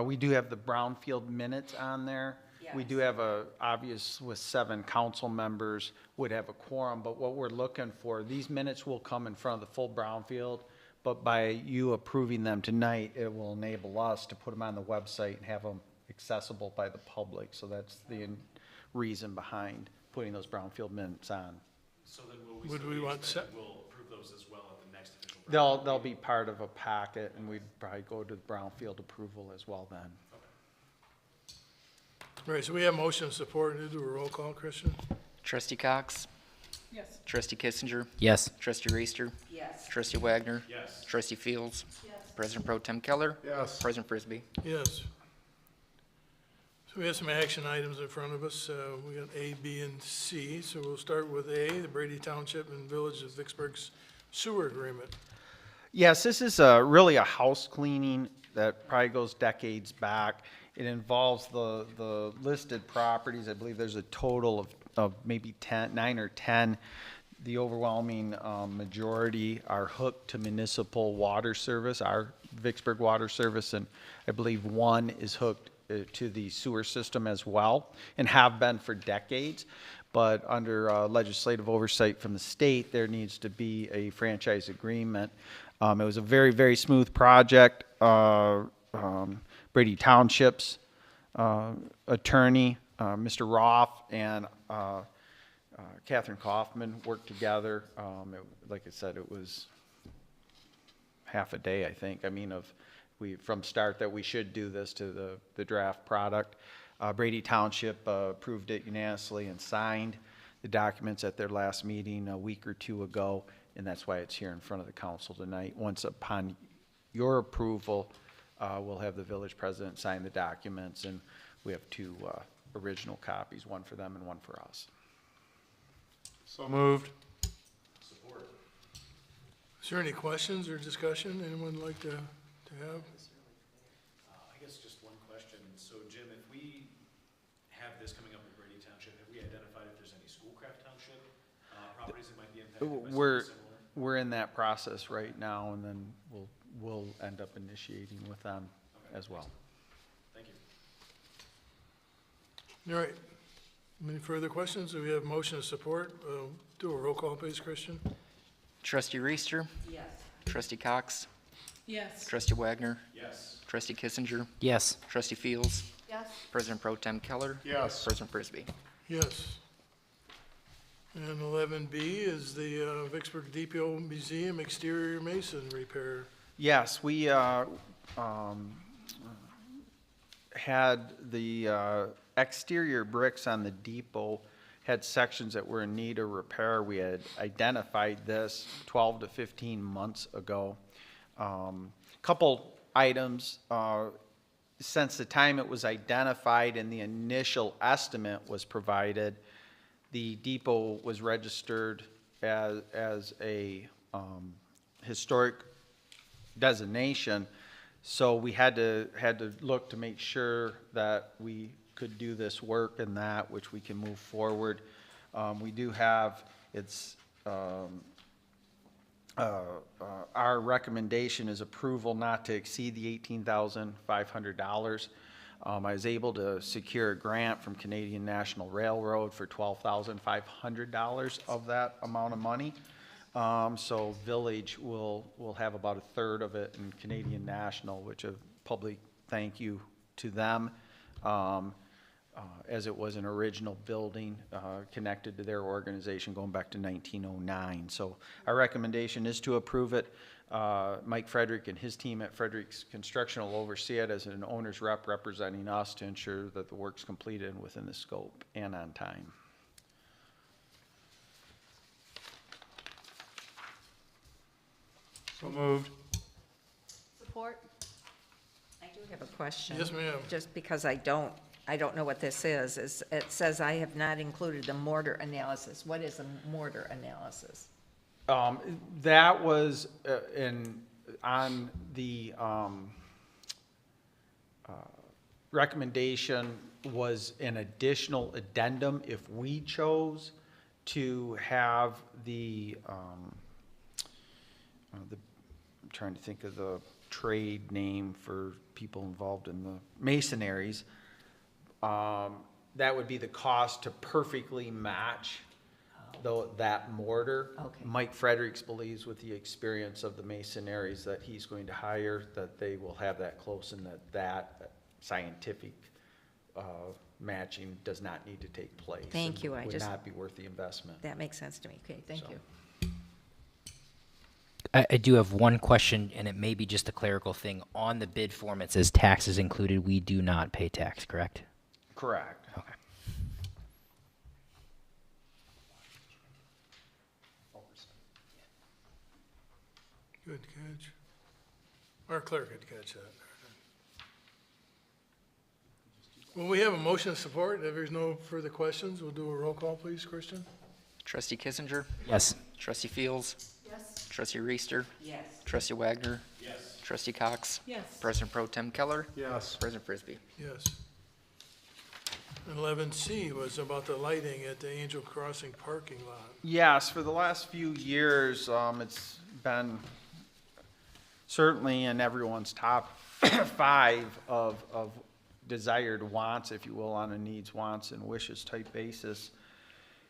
B: We do have the brownfield minutes on there. We do have obvious with 7 council members would have a quorum, but what we're looking for, these minutes will come in front of the full brownfield, but by you approving them tonight, it will enable us to put them on the website and have them accessible by the public. So that's the reason behind putting those brownfield minutes on.
F: So then will we
A: Would
F: still
A: we
F: be
A: want
F: expecting we'll approve those as well at the next official?
B: They'll be part of a packet, and we'd probably go to the brownfield approval as well then.
A: All right, so we have motion to support. You do a roll call, Christian?
M: Trustee Cox?
L: Yes.
M: Trustee Kissinger?
C: Yes.
M: Trustee Reister?
D: Yes.
M: Trustee Wagner?
F: Yes.
M: Trustee Fields? President Pro Tem Keller?
H: Yes.
M: President Frisbee?
A: Yes. So we have some action items in front of us. We got A, B, and C. So we'll start with A, the Brady Township and Village of Vicksburg's sewer agreement.
B: Yes, this is really a house cleaning that probably goes decades back. It involves the listed properties. I believe there's a total of maybe 9 or 10. The overwhelming majority are hooked to municipal water service, our Vicksburg water service, and I believe 1 is hooked to the sewer system as well, and have been for decades. But under legislative oversight from the state, there needs to be a franchise agreement. It was a very, very smooth project. Brady Township's attorney, Mr. Roth, and Catherine Kaufman worked together. Like I said, it was half a day, I think. I mean, from start that we should do this to the draft product. Brady Township approved it unanimously and signed the documents at their last meeting a week or 2 ago, and that's why it's here in front of the council tonight. Once upon your approval, we'll have the village president sign the documents, and we have 2 original copies, one for them and one for us.
H: So moved.
F: Support.
A: Is there any questions or discussion anyone would like to have?
F: I guess just one question. So Jim, if we have this coming up in Brady Township, have we identified if there's any Schoolcraft Township properties that might be impacted by something similar?
B: We're in that process right now, and then we'll end up initiating with them as well.
F: Thank you.
A: All right. Any further questions? Do we have motion to support? Do a roll call, please, Christian.
M: Trustee Reister?
D: Yes.
M: Trustee Cox?
L: Yes.
M: Trustee Wagner?
F: Yes.
M: Trustee Kissinger?
C: Yes.
M: Trustee Fields?
D: Yes.
M: President Pro Tem Keller?
H: Yes.
M: President Frisbee?
A: Yes. And 11B is the Vicksburg Depot Museum exterior mason repair.
B: Yes, we had the exterior bricks on the depot had sections that were in need of repair. We had identified this 12 to 15 months ago. Couple items, since the time it was identified and the initial estimate was provided, the depot was registered as a historic designation. So we had to look to make sure that we could do this work and that, which we can move forward. We do have, our recommendation is approval not to exceed the $18,500. I was able to secure a grant from Canadian National Railroad for $12,500 of that amount of money. So Village will have about a third of it, and Canadian National, which a public thank you to them, as it was an original building connected to their organization going back to 1909. So our recommendation is to approve it. Mike Frederick and his team at Frederick's Construction will oversee it as an owner's rep representing us to ensure that the work's completed within the scope and on time.
A: So moved.
D: Support. I do have a question.
A: Yes, ma'am.
D: Just because I don't know what this is it says I have not included the mortar analysis. What is a mortar analysis?
B: That was on the recommendation was an additional addendum if we chose to have I'm trying to think of the trade name for people involved in the masonaries. That would be the cost to perfectly match that mortar.
D: Okay.
B: Mike Fredericks believes with the experience of the masonaries that he's going to hire, that they will have that close and that scientific matching does not need to take place.
D: Thank
B: and
D: you.
B: Would not be worth the investment.
D: That makes sense to me. Okay, thank you.
N: I do have one question, and it may be just a clerical thing. On the bid form, it says taxes included. We do not pay tax, correct?
B: Correct.
N: Okay.
A: Good catch. Our clerk could catch that. Well, we have a motion of support. If there's no further questions, we'll do a roll call, please, Christian.
M: Trustee Kissinger?
N: Yes.
M: Trustee Fields?
D: Yes.
M: Trustee Reister?
D: Yes.
M: Trustee Wagner?
F: Yes.
M: Trustee Cox?
L: Yes.
M: President Pro Tem Keller?
H: Yes.
M: President Frisbee?
A: Yes. And 11C was about the lighting at the Angel Crossing parking lot.
B: Yes, for the last few years, it's been certainly in everyone's top 5 of desired wants, if you will, on a needs, wants, and wishes type basis.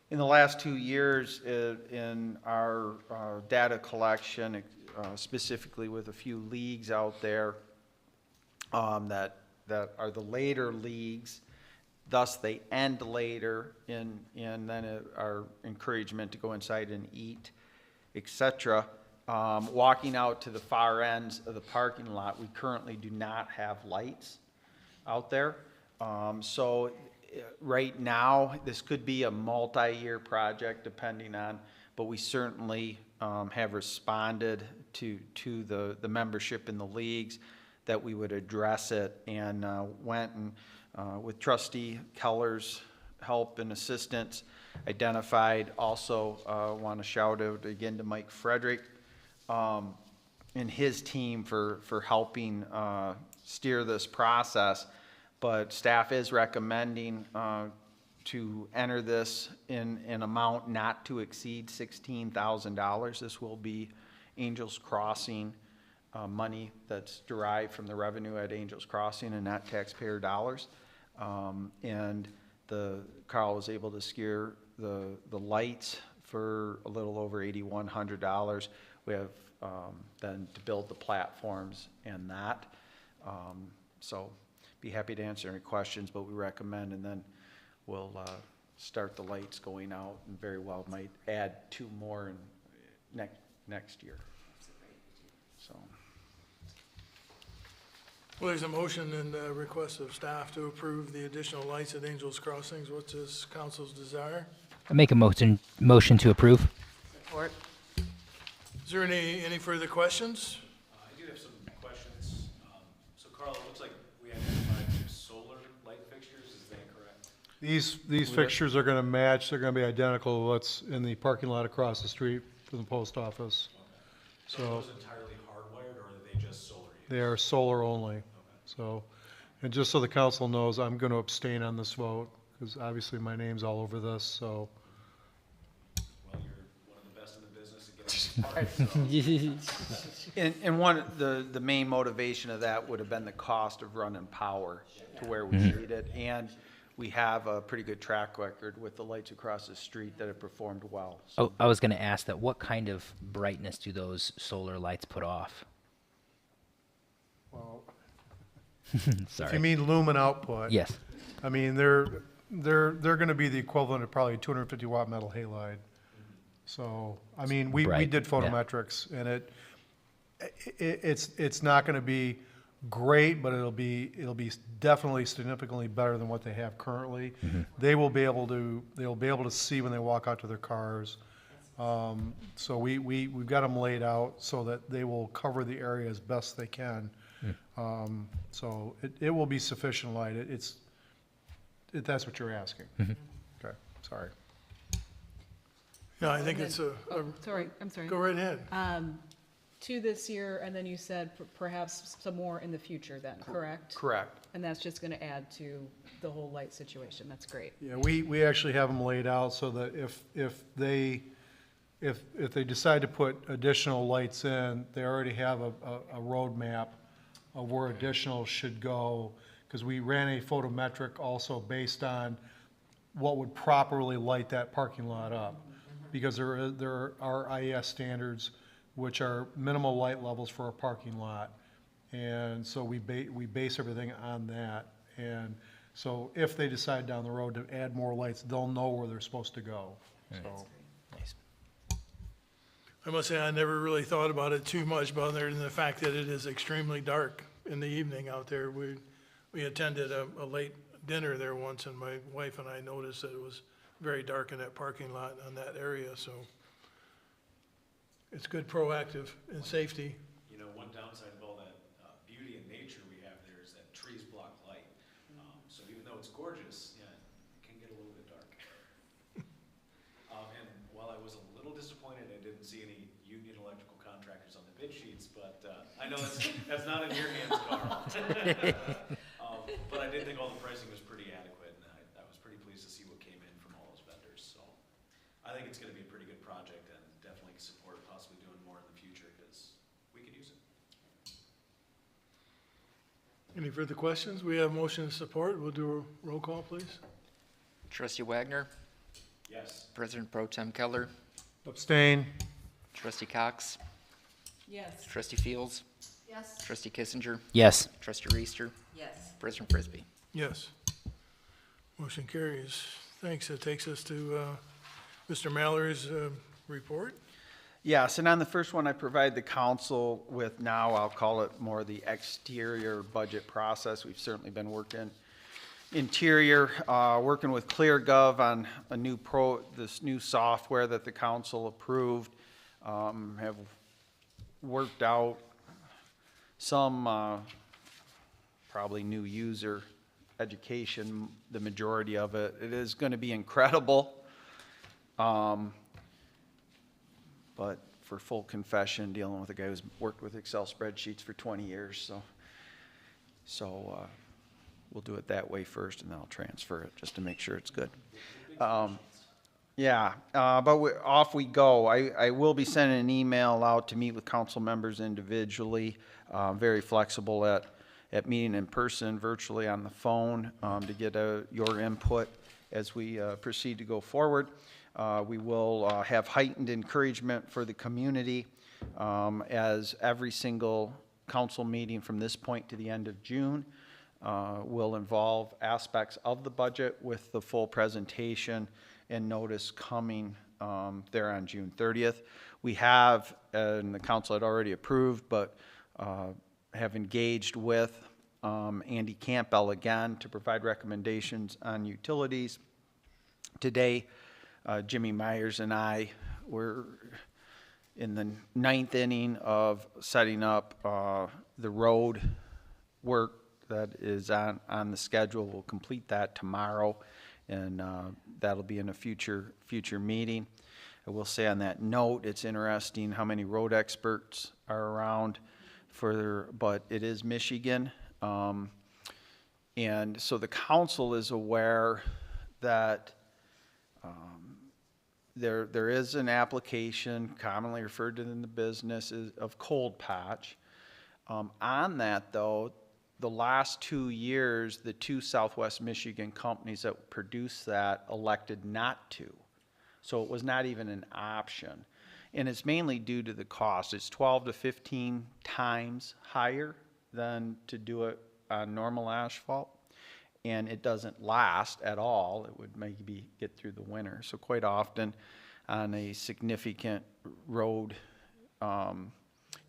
B: In the last 2 years, in our data collection, specifically with a few leagues out there that are the later leagues, thus they end later, and then our encouragement to go inside and eat, etc. Walking out to the far ends of the parking lot, we currently do not have lights out there. So right now, this could be a multi-year project depending on, but we certainly have responded to the membership in the leagues that we would address it, and went and with Trustee Keller's help and assistance, identified also, want to shout out again to Mike Frederick and his team for helping steer this process. But staff is recommending to enter this in an amount not to exceed $16,000. This will be Angels Crossing money that's derived from the revenue at Angels Crossing and not taxpayer dollars. And Carl was able to secure the lights for a little over $8,100. We have then to build the platforms and that. So be happy to answer any questions, but we recommend, and then we'll start the lights going out, and very well might add 2 more in next year. So.
A: Well, there's a motion and a request of staff to approve the additional lights at Angels Crossings. What's this council's desire?
N: I make a motion to approve.
D: Support.
A: Is there any further questions?
F: I do have some questions. So Carl, it looks like we identified
H: These fixtures are gonna match, they're gonna be identical to what's in the parking lot across the street from the post office.
F: So are those entirely hardwired, or are they just solar use?
H: They are solar only, so, and just so the council knows, I'm gonna abstain on this vote, because obviously my name's all over this, so.
F: Well, you're one of the best in the business at getting these parts, so.
B: And one, the main motivation of that would have been the cost of running power to where we need it. And we have a pretty good track record with the lights across the street that have performed well. So
N: Oh, I was going to ask that. What kind of brightness do those solar lights put off?
H: Well, if
N: Sorry.
H: you mean lumen output.
N: Yes.
H: I mean, they're gonna be the equivalent of probably 250 watt metal halide. So, I mean, we
N: Bright,
H: did
N: yeah.
H: photometrics, and it's not gonna be great, but it'll be definitely significantly better than what they have currently. They'll be able to see when they walk out to their cars. So we've got them laid out so that they will cover the area as best they can. So it will be sufficient light. That's what you're asking. Okay, sorry.
A: Yeah, I think it's
L: Sorry, I'm sorry.
A: go right ahead.
L: 2 this year, and then you said perhaps some more in the future then, correct?
B: correct.
L: And that's just gonna add to the whole light situation. That's great.
H: Yeah, we actually have them laid out so that if they decide to put additional lights in, they already have a roadmap of where additional should go, because we ran a photometric also based on what would properly light that parking lot up. Because there are IES standards, which are minimal light levels for a parking lot. And so we base everything on that. And so if they decide down the road to add more lights, they'll know where they're supposed to go, so.
N: Nice.
A: I must say, I never really thought about it too much, but other than the fact that it is extremely dark in the evening out there. We attended a late dinner there once, and my wife and I noticed that it was very dark in that parking lot on that area, so it's good proactive and safety.
F: You know, one downside of all that beauty and nature we have there is that trees block light. So even though it's gorgeous, yeah, it can get a little bit dark. And while I was a little disappointed I didn't see any union electrical contractors on the bid sheets, but I know that's not in your hands, Carl. But I did think all the pricing was pretty adequate, and I was pretty pleased to see what came in from all those vendors. So I think it's going to be a pretty good project, and definitely support possibly doing more in the future because we could use it.
A: Any further questions? We have motion to support. We'll do a roll call, please.
M: Trustee Wagner,
F: Yes.
M: President Pro Tem Keller,
H: Abstain.
M: Trustee Cox,
L: Yes.
M: Trustee Fields,
D: Yes.
M: Trustee Kissinger,
N: Yes.
M: Trustee Reister,
D: Yes.
M: President Frisbee.
A: Yes. Motion carries. Thanks. That takes us to Mr. Mallory's report.
B: Yes, and on the first one, I provide the council with now, I'll call it more the exterior budget process. We've certainly been working interior, working with ClearGov on this new software that the council approved. Have worked out some probably new user education, the majority of it. It is going to be incredible. But for full confession, dealing with a guy who's worked with Excel spreadsheets for 20 years, so we'll do it that way first, and then I'll transfer it just to make sure it's good. Yeah, but off we go. I will be sending an email out to meet with council members individually. Very flexible at meeting in person, virtually on the phone, to get your input as we proceed to go forward. We will have heightened encouragement for the community, as every single council meeting from this point to the end of June will involve aspects of the budget with the full presentation and notice coming there on June 30th. We have, and the council had already approved, but have engaged with Andy Campbell again to provide recommendations on utilities. Today, Jimmy Myers and I were in the 9th inning of setting up the road work that is on the schedule. We'll complete that tomorrow, and that'll be in a future meeting. I will say on that note, it's interesting how many road experts are around but it is Michigan. And so the council is aware that there is an application commonly referred to in the business of cold patch. On that though, the last 2 years, the 2 Southwest Michigan companies that produce that elected not to. So it was not even an option. And it's mainly due to the cost. It's 12 to 15 times higher than to do it on normal asphalt. And it doesn't last at all. It would maybe get through the winter. So quite often on a significant road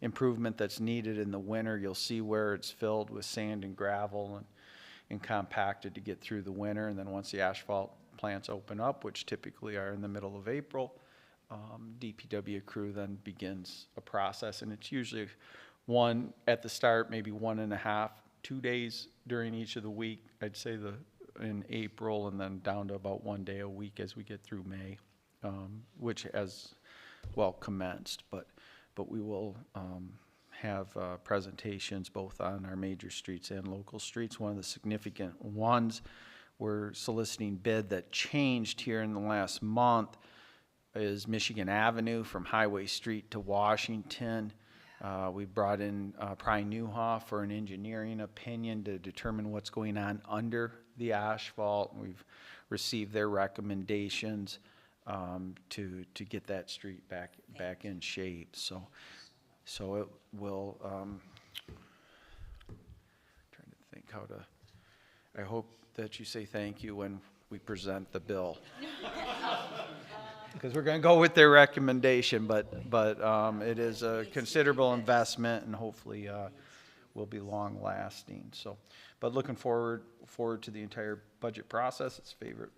B: improvement that's needed in the winter, you'll see where it's filled with sand and gravel and compacted to get through the winter. And then once the asphalt plants open up, which typically are in the middle of April, DPW crew then begins a process. And it's usually one at the start, maybe 1.5, 2 days during each of the week. I'd say in April, and then down to about 1 day a week as we get through May, which has well commenced. But we will have presentations both on our major streets and local streets. One of the significant ones, we're soliciting bid that changed here in the last month, is Michigan Avenue from Highway Street to Washington. We brought in Pry Newhoff for an engineering opinion to determine what's going on under the asphalt. We've received their recommendations to get that street back in shape. So it will. Trying to think how to. I hope that you say thank you when we present the bill. Because we're going to go with their recommendation, but it is a considerable investment and hopefully will be long lasting. So, but looking forward to the entire budget process. It's a favorite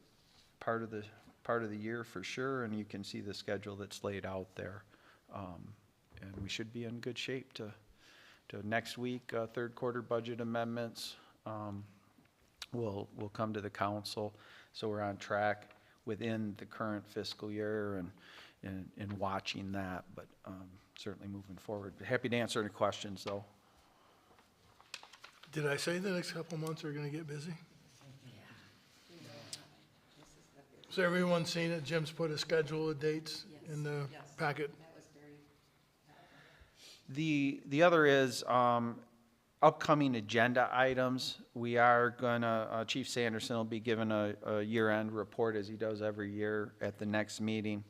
B: part of the year for sure, and you can see the schedule that's laid out there, and we should be in good shape to next week. Third quarter budget amendments will come to the council, so we're on track within the current fiscal year and watching that, but certainly moving forward. Happy to answer any questions, though.
A: Did I say the next couple months are going to get busy? So everyone's seen it? Jim's put a schedule of dates in the packet.
B: The other is upcoming agenda items. We are gonna, Chief Sanderson will be given a year-end report as he does every year at the next meeting.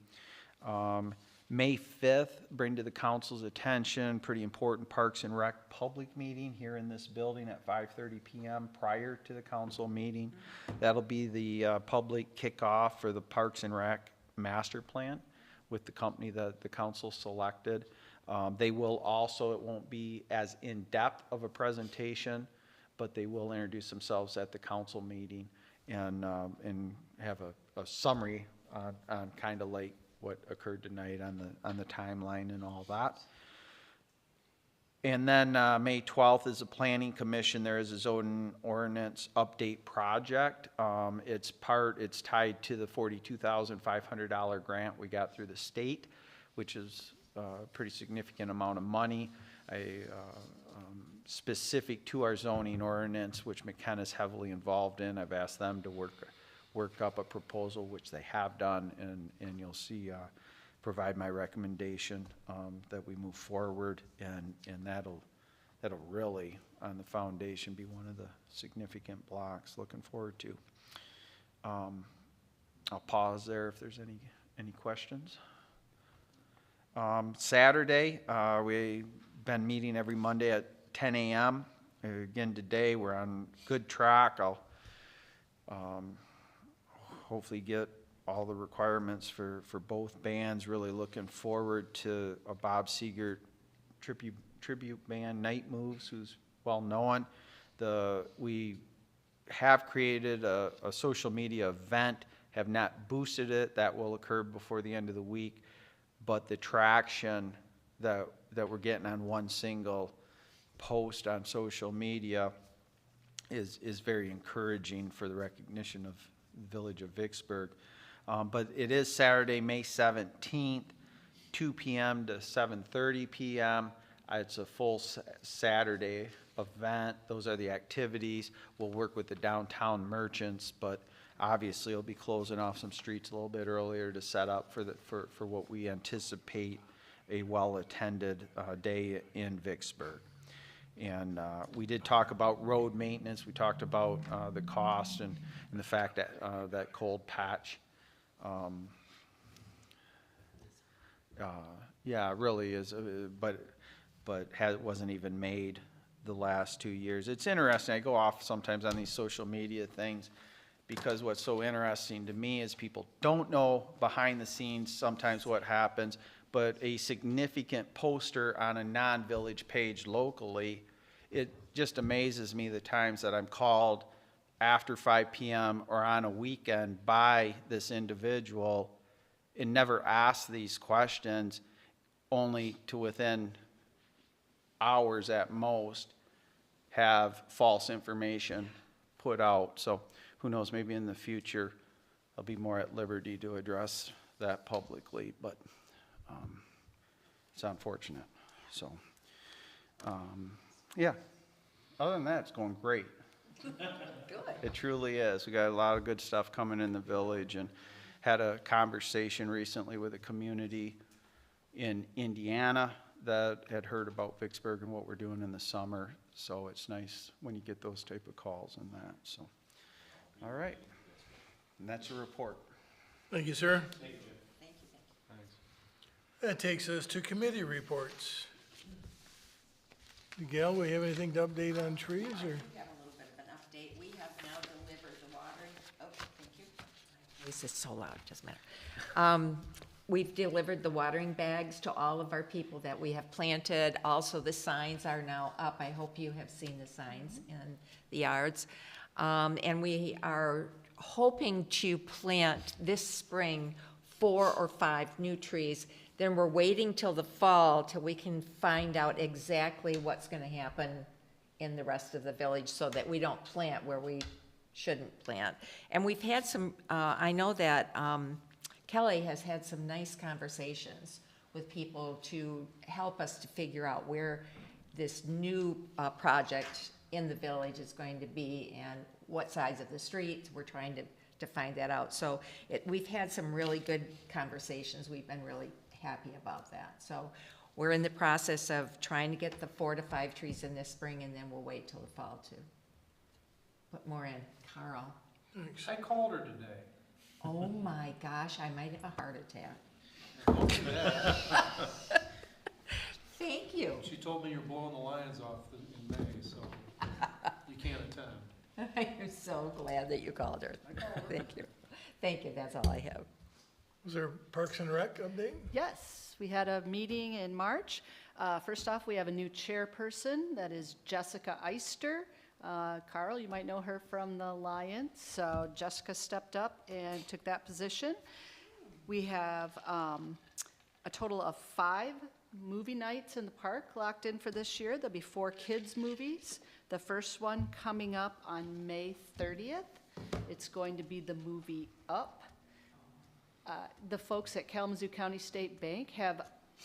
B: May 5th, bring to the council's attention, pretty important Parks and Rec public meeting here in this building at 5:30 p.m. prior to the council meeting. That'll be the public kickoff for the Parks and Rec master plan with the company that the council selected. They will also, it won't be as in-depth of a presentation, but they will introduce themselves at the council meeting and have a summary on kind of like what occurred tonight on the timeline and all that. And then May 12th is the Planning Commission. There is a zoning ordinance update project. It's tied to the $42,500 grant we got through the state, which is a pretty significant amount of money. Specific to our zoning ordinance, which McKenna's heavily involved in. I've asked them to work up a proposal, which they have done, and you'll see provide my recommendation that we move forward, and that'll really on the foundation be one of the significant blocks. Looking forward to. I'll pause there if there's any questions. Saturday, we've been meeting every Monday at 10 a.m. Again, today we're on good track. I'll hopefully get all the requirements for both bands. Really looking forward to a Bob Seger tribute band, Night Moves, who's well known. We have created a social media event, have not boosted it. That will occur before the end of the week. But the traction that we're getting on one single post on social media is very encouraging for the recognition village of Vicksburg. But it is Saturday, May 17th, 2 p.m. to 7:30 p.m. It's a full Saturday event. Those are the activities. We'll work with the downtown merchants, but obviously we'll be closing off some streets a little bit earlier to set up for what we anticipate a well-attended day in Vicksburg. And we did talk about road maintenance. We talked about the cost and the fact that that cold patch, yeah, it really is, but wasn't even made the last 2 years. It's interesting. I go off sometimes on these social media things because what's so interesting to me is people don't know behind the scenes sometimes what happens, but a significant poster on a non-village page locally, it just amazes me the times that I'm called after 5 p.m. or on a weekend by this individual and never ask these questions, only to within hours at most have false information put out. So who knows, maybe in the future I'll be more at liberty to address that publicly, but it's unfortunate. So, yeah, other than that, it's going great.
D: Good.
B: It truly is. We got a lot of good stuff coming in the village, and had a conversation recently with a community in Indiana that had heard about Vicksburg and what we're doing in the summer. So it's nice when you get those type of calls and that. So, all right. And that's a report.
A: Thank you, sir.
D: Thank you.
A: That takes us to committee reports. Gail, we have anything to update on trees, or?
D: We have a little bit of an update. We have now delivered the watering, oh, thank you. My voice is so loud, doesn't matter. We've delivered the watering bags to all of our people that we have planted. Also, the signs are now up. I hope you have seen the signs in the yards. And we are hoping to plant this spring 4 or 5 new trees. Then we're waiting till the fall till we can find out exactly what's gonna happen in the rest of the village so that we don't plant where we shouldn't plant. And we've had some, I know that Kelly has had some nice conversations with people to help us to figure out where this new project in the village is going to be and what size of the streets. We're trying to find that out. So we've had some really good conversations. We've been really happy about that. So we're in the process of trying to get the 4 to 5 trees in this spring, and then we'll wait till the fall to put more in. Carl.
A: Thanks.
H: I called her today.
D: Oh my gosh, I might have a heart attack.
H: Don't do that.
D: Thank you.
H: She told me you're blowing the Lions off in May, so you can't attend.
D: I'm so glad that you called her. Thank you. Thank you, that's all I have.
A: Was there a Parks and Rec update?
I: Yes, we had a meeting in March. First off, we have a new chairperson, that is Jessica Eister. Carl, you might know her from the Lions, so Jessica stepped up and took that position. We have a total of 5 movie nights in the park locked in for this year. There'll be 4 kids' movies. The first one coming up on May 30th. It's going to be the movie Up. The folks at Kalamazoo County State Bank have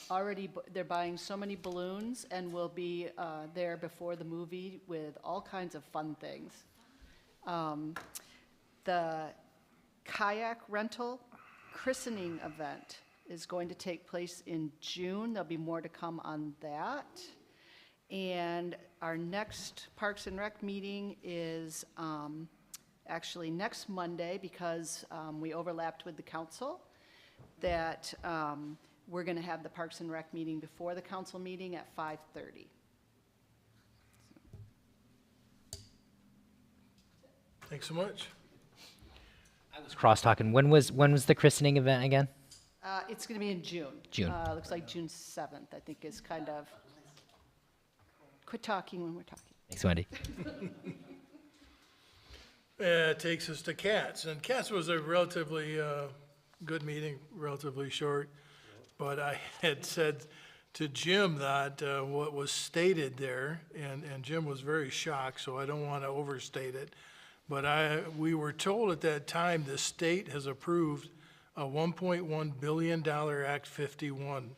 I: already, they're buying so many balloons and will be there before the movie with all kinds of fun things. The kayak rental christening event is going to take place in June. There'll be more to come on that. And our next Parks and Rec meeting is actually next Monday, because we overlapped with the council, that we're going to have the Parks and Rec meeting before the council meeting at 5:30.
A: Thanks so much.
N: I was cross-talking. When was the christening event again?
I: It's going to be in June.
N: June.
I: Looks like June 7th, I think, is kind of. Quit talking when we're talking.
N: Thanks, Wendy.
A: It takes us to cats, and cats was a relatively good meeting, relatively short, but I had said to Jim that what was stated there, and Jim was very shocked, so I don't want to overstate it, But we were told at that time the state has approved a $1.1 billion Act 51.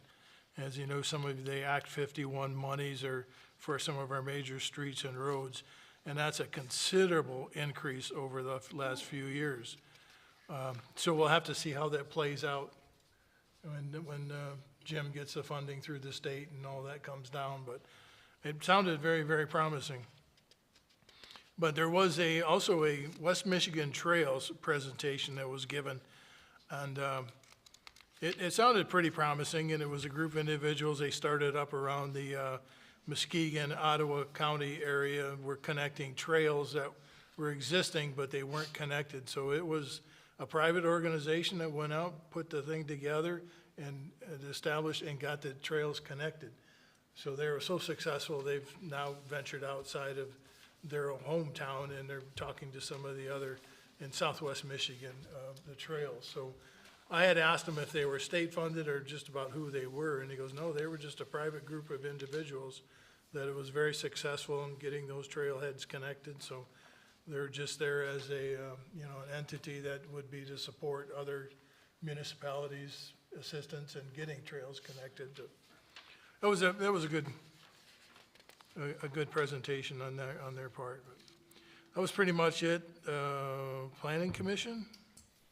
A: As you know, some of the Act 51 monies are for some of our major streets and roads, and that's a considerable increase over the last few years. So we'll have to see how that plays out when Jim gets the funding through the state and all that comes down, but it sounded very, very promising. But there was also a West Michigan Trails presentation that was given, and it sounded pretty promising, and it was a group of individuals. They started up around the Muskegon, Ottawa County area. Were connecting trails that were existing, but they weren't connected. So it was a private organization that went out, put the thing together, and established and got the trails connected. So they were so successful, they've now ventured outside of their hometown, and they're talking to some of the other in Southwest Michigan, the trails. So I had asked them if they were state funded or just about who they were, and he goes, no, they were just a private group of individuals that it was very successful in getting those trailheads connected. So they're just there as a, an entity that would be to support other municipalities' assistance in getting trails connected. That was a good presentation on their part. But that was pretty much it. Planning Commission?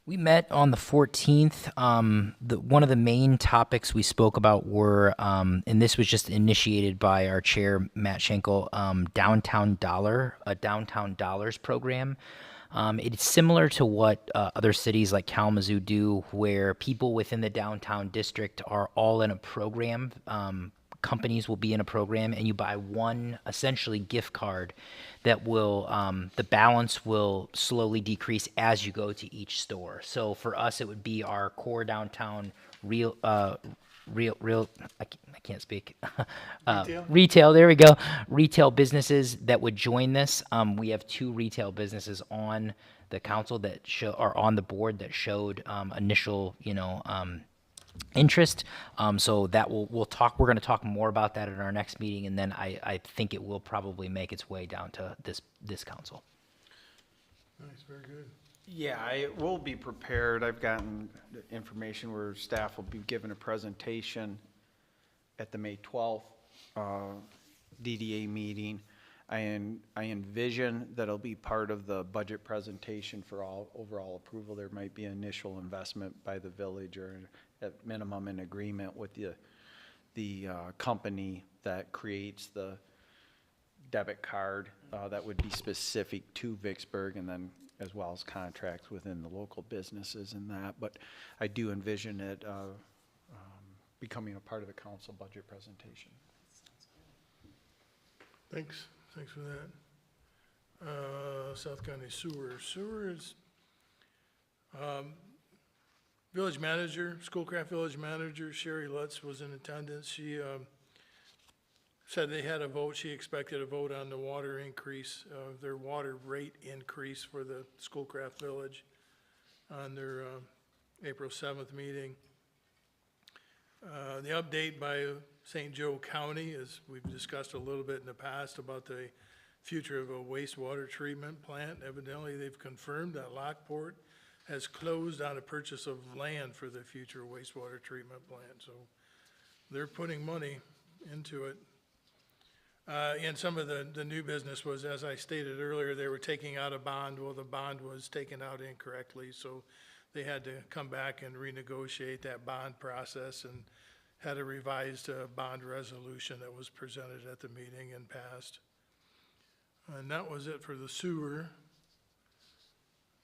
N: We met on the 14th. One of the main topics we spoke about were, and this was just initiated by our chair, Matt Schenkel, Downtown Dollars program. It's similar to what other cities like Kalamazoo do, where people within the downtown district are all in a program. Companies will be in a program, and you buy one essentially gift card that will, the balance will slowly decrease as you go to each store. So for us, it would be our core downtown I can't speak. Retail, there we go. Retail businesses that would join this. We have 2 retail businesses on the council that are on the board that showed initial, interest. So that we're going to talk more about that at our next meeting, and then I think it will probably make its way down to this council.
A: Nice, very good.
B: Yeah, I will be prepared. I've gotten information where staff will be given a presentation at the May 12th DDA meeting. I envision that it'll be part of the budget presentation for overall approval. There might be initial investment by the village, or at minimum an agreement with the company that creates the debit card that would be specific to Vicksburg, and then as well as contracts within the local businesses and that. But I do envision it becoming a part of the council budget presentation.
A: Thanks for that. South County Sewer is, village manager, Schoolcraft village manager, Sherry Lutz was in attendance. She said they had a vote. She expected a vote on the water increase, their water rate increase for the Schoolcraft village on their April 7th meeting. The update by St. Joe County, as we've discussed a little bit in the past about the future of a wastewater treatment plant. Evidently, they've confirmed that Lockport has closed on a purchase of land for the future wastewater treatment plant. So they're putting money into it. And some of the new business was, as I stated earlier, they were taking out a bond. Well, the bond was taken out incorrectly, so they had to come back and renegotiate that bond process, and had a revised bond resolution that was presented at the meeting and passed. And that was it for the sewer.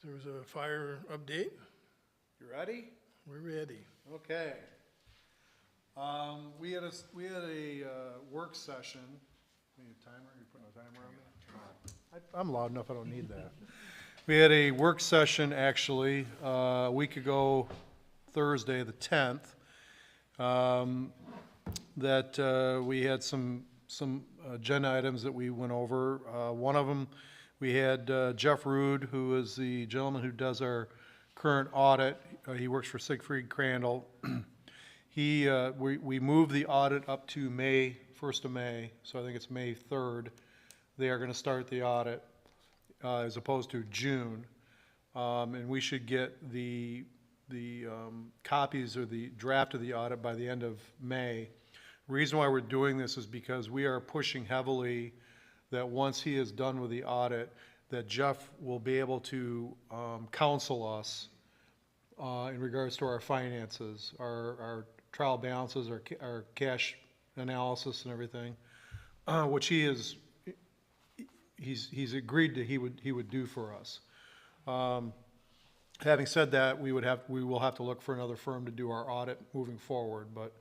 A: There was a fire update.
H: You ready?
A: We're ready.
H: Okay. We had a work session. Need a timer? You putting a timer on me? I'm loud enough, I don't need that. We had a work session actually a week ago, Thursday the 10th, that we had some agenda items that we went over. One of them, we had Jeff Rude, who is the gentleman who does our current audit. He works for Siegfried Crandall. We moved the audit up to May, 1st of May, so I think it's May 3rd. They are going to start the audit. as opposed to June. And we should get the copies or the draft of the audit by the end of May. Reason why we're doing this is because we are pushing heavily that once he is done with the audit, that Jeff will be able to counsel us in regards to our finances, our trial balances, our cash analysis and everything, which he's agreed that he would do for us. Having said that, we will have to look for another firm to do our audit moving forward, but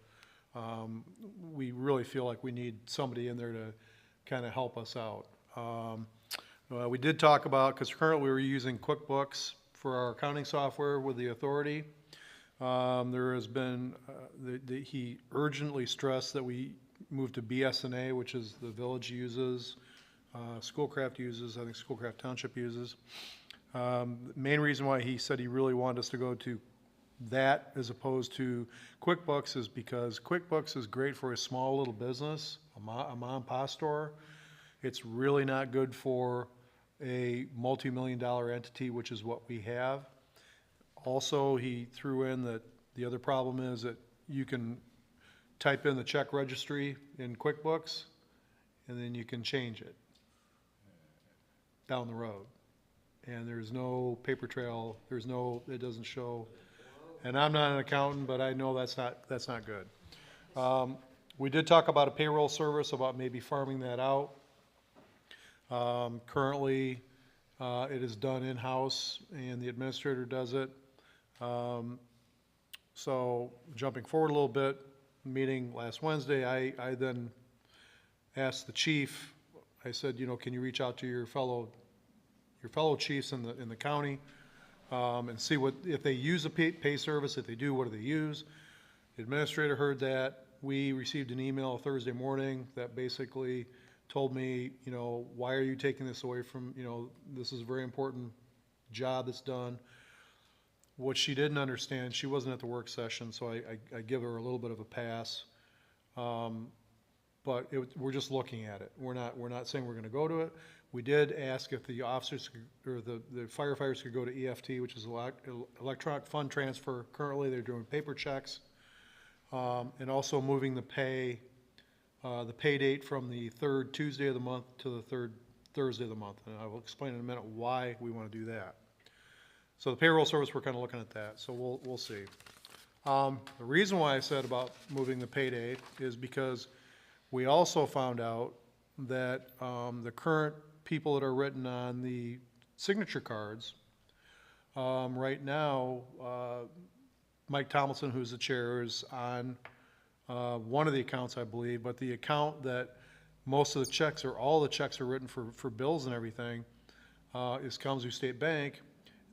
H: we really feel like we need somebody in there to kind of help us out. We did talk about, because currently we're using QuickBooks for our accounting software with the authority. There has been, he urgently stressed that we move to BSNA, which is the village uses, Schoolcraft uses, I think Schoolcraft Township uses. The main reason why he said he really wanted us to go to that as opposed to QuickBooks is because QuickBooks is great for a small little business, a mom and pop store. It's really not good for a multi-million-dollar entity, which is what we have. Also, he threw in that the other problem is that you can type in the check registry in QuickBooks, and then you can change it down the road. And there's no paper trail, it doesn't show. And I'm not an accountant, but I know that's not good. We did talk about a payroll service, about maybe farming that out. Currently, it is done in-house, and the administrator does it. So jumping forward a little bit, meeting last Wednesday, I then asked the chief, I said, can you reach out to your fellow chiefs in the county and see if they use a pay service. If they do, what do they use? The administrator heard that. We received an email Thursday morning that basically told me, why are you taking this away from, this is a very important job that's done. What she didn't understand, she wasn't at the work session, so I give her a little bit of a pass. But we're just looking at it. We're not saying we're going to go to it. We did ask if the officers or the firefighters could go to EFT, which is electronic fund transfer. Currently, they're doing paper checks, and also moving the pay date from the third Tuesday of the month to the third Thursday of the month. And I will explain in a minute why we want to do that. So the payroll service, we're kind of looking at that. So we'll see. The reason why I said about moving the pay date is because we also found out that the current people that are written on the signature cards, right now, Mike Tomlinson, who's the chair, is on one of the accounts, I believe, but the account that most of the checks or all the checks are written for bills and everything is Kalamazoo State Bank.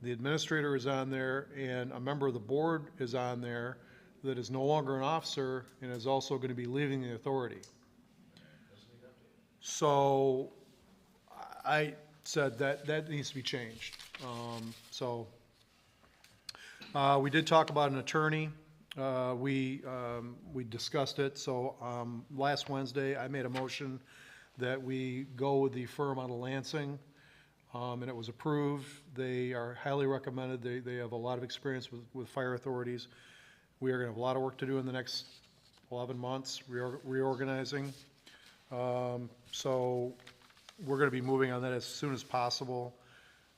H: The administrator is on there, and a member of the board is on there that is no longer an officer and is also going to be leaving the authority. So I said that needs to be changed. We did talk about an attorney. We discussed it. So last Wednesday, I made a motion that we go with the firm out of Lansing, and it was approved. They are highly recommended. They have a lot of experience with fire authorities. We are going to have a lot of work to do in the next 11 months, reorganizing. So we're going to be moving on that as soon as possible.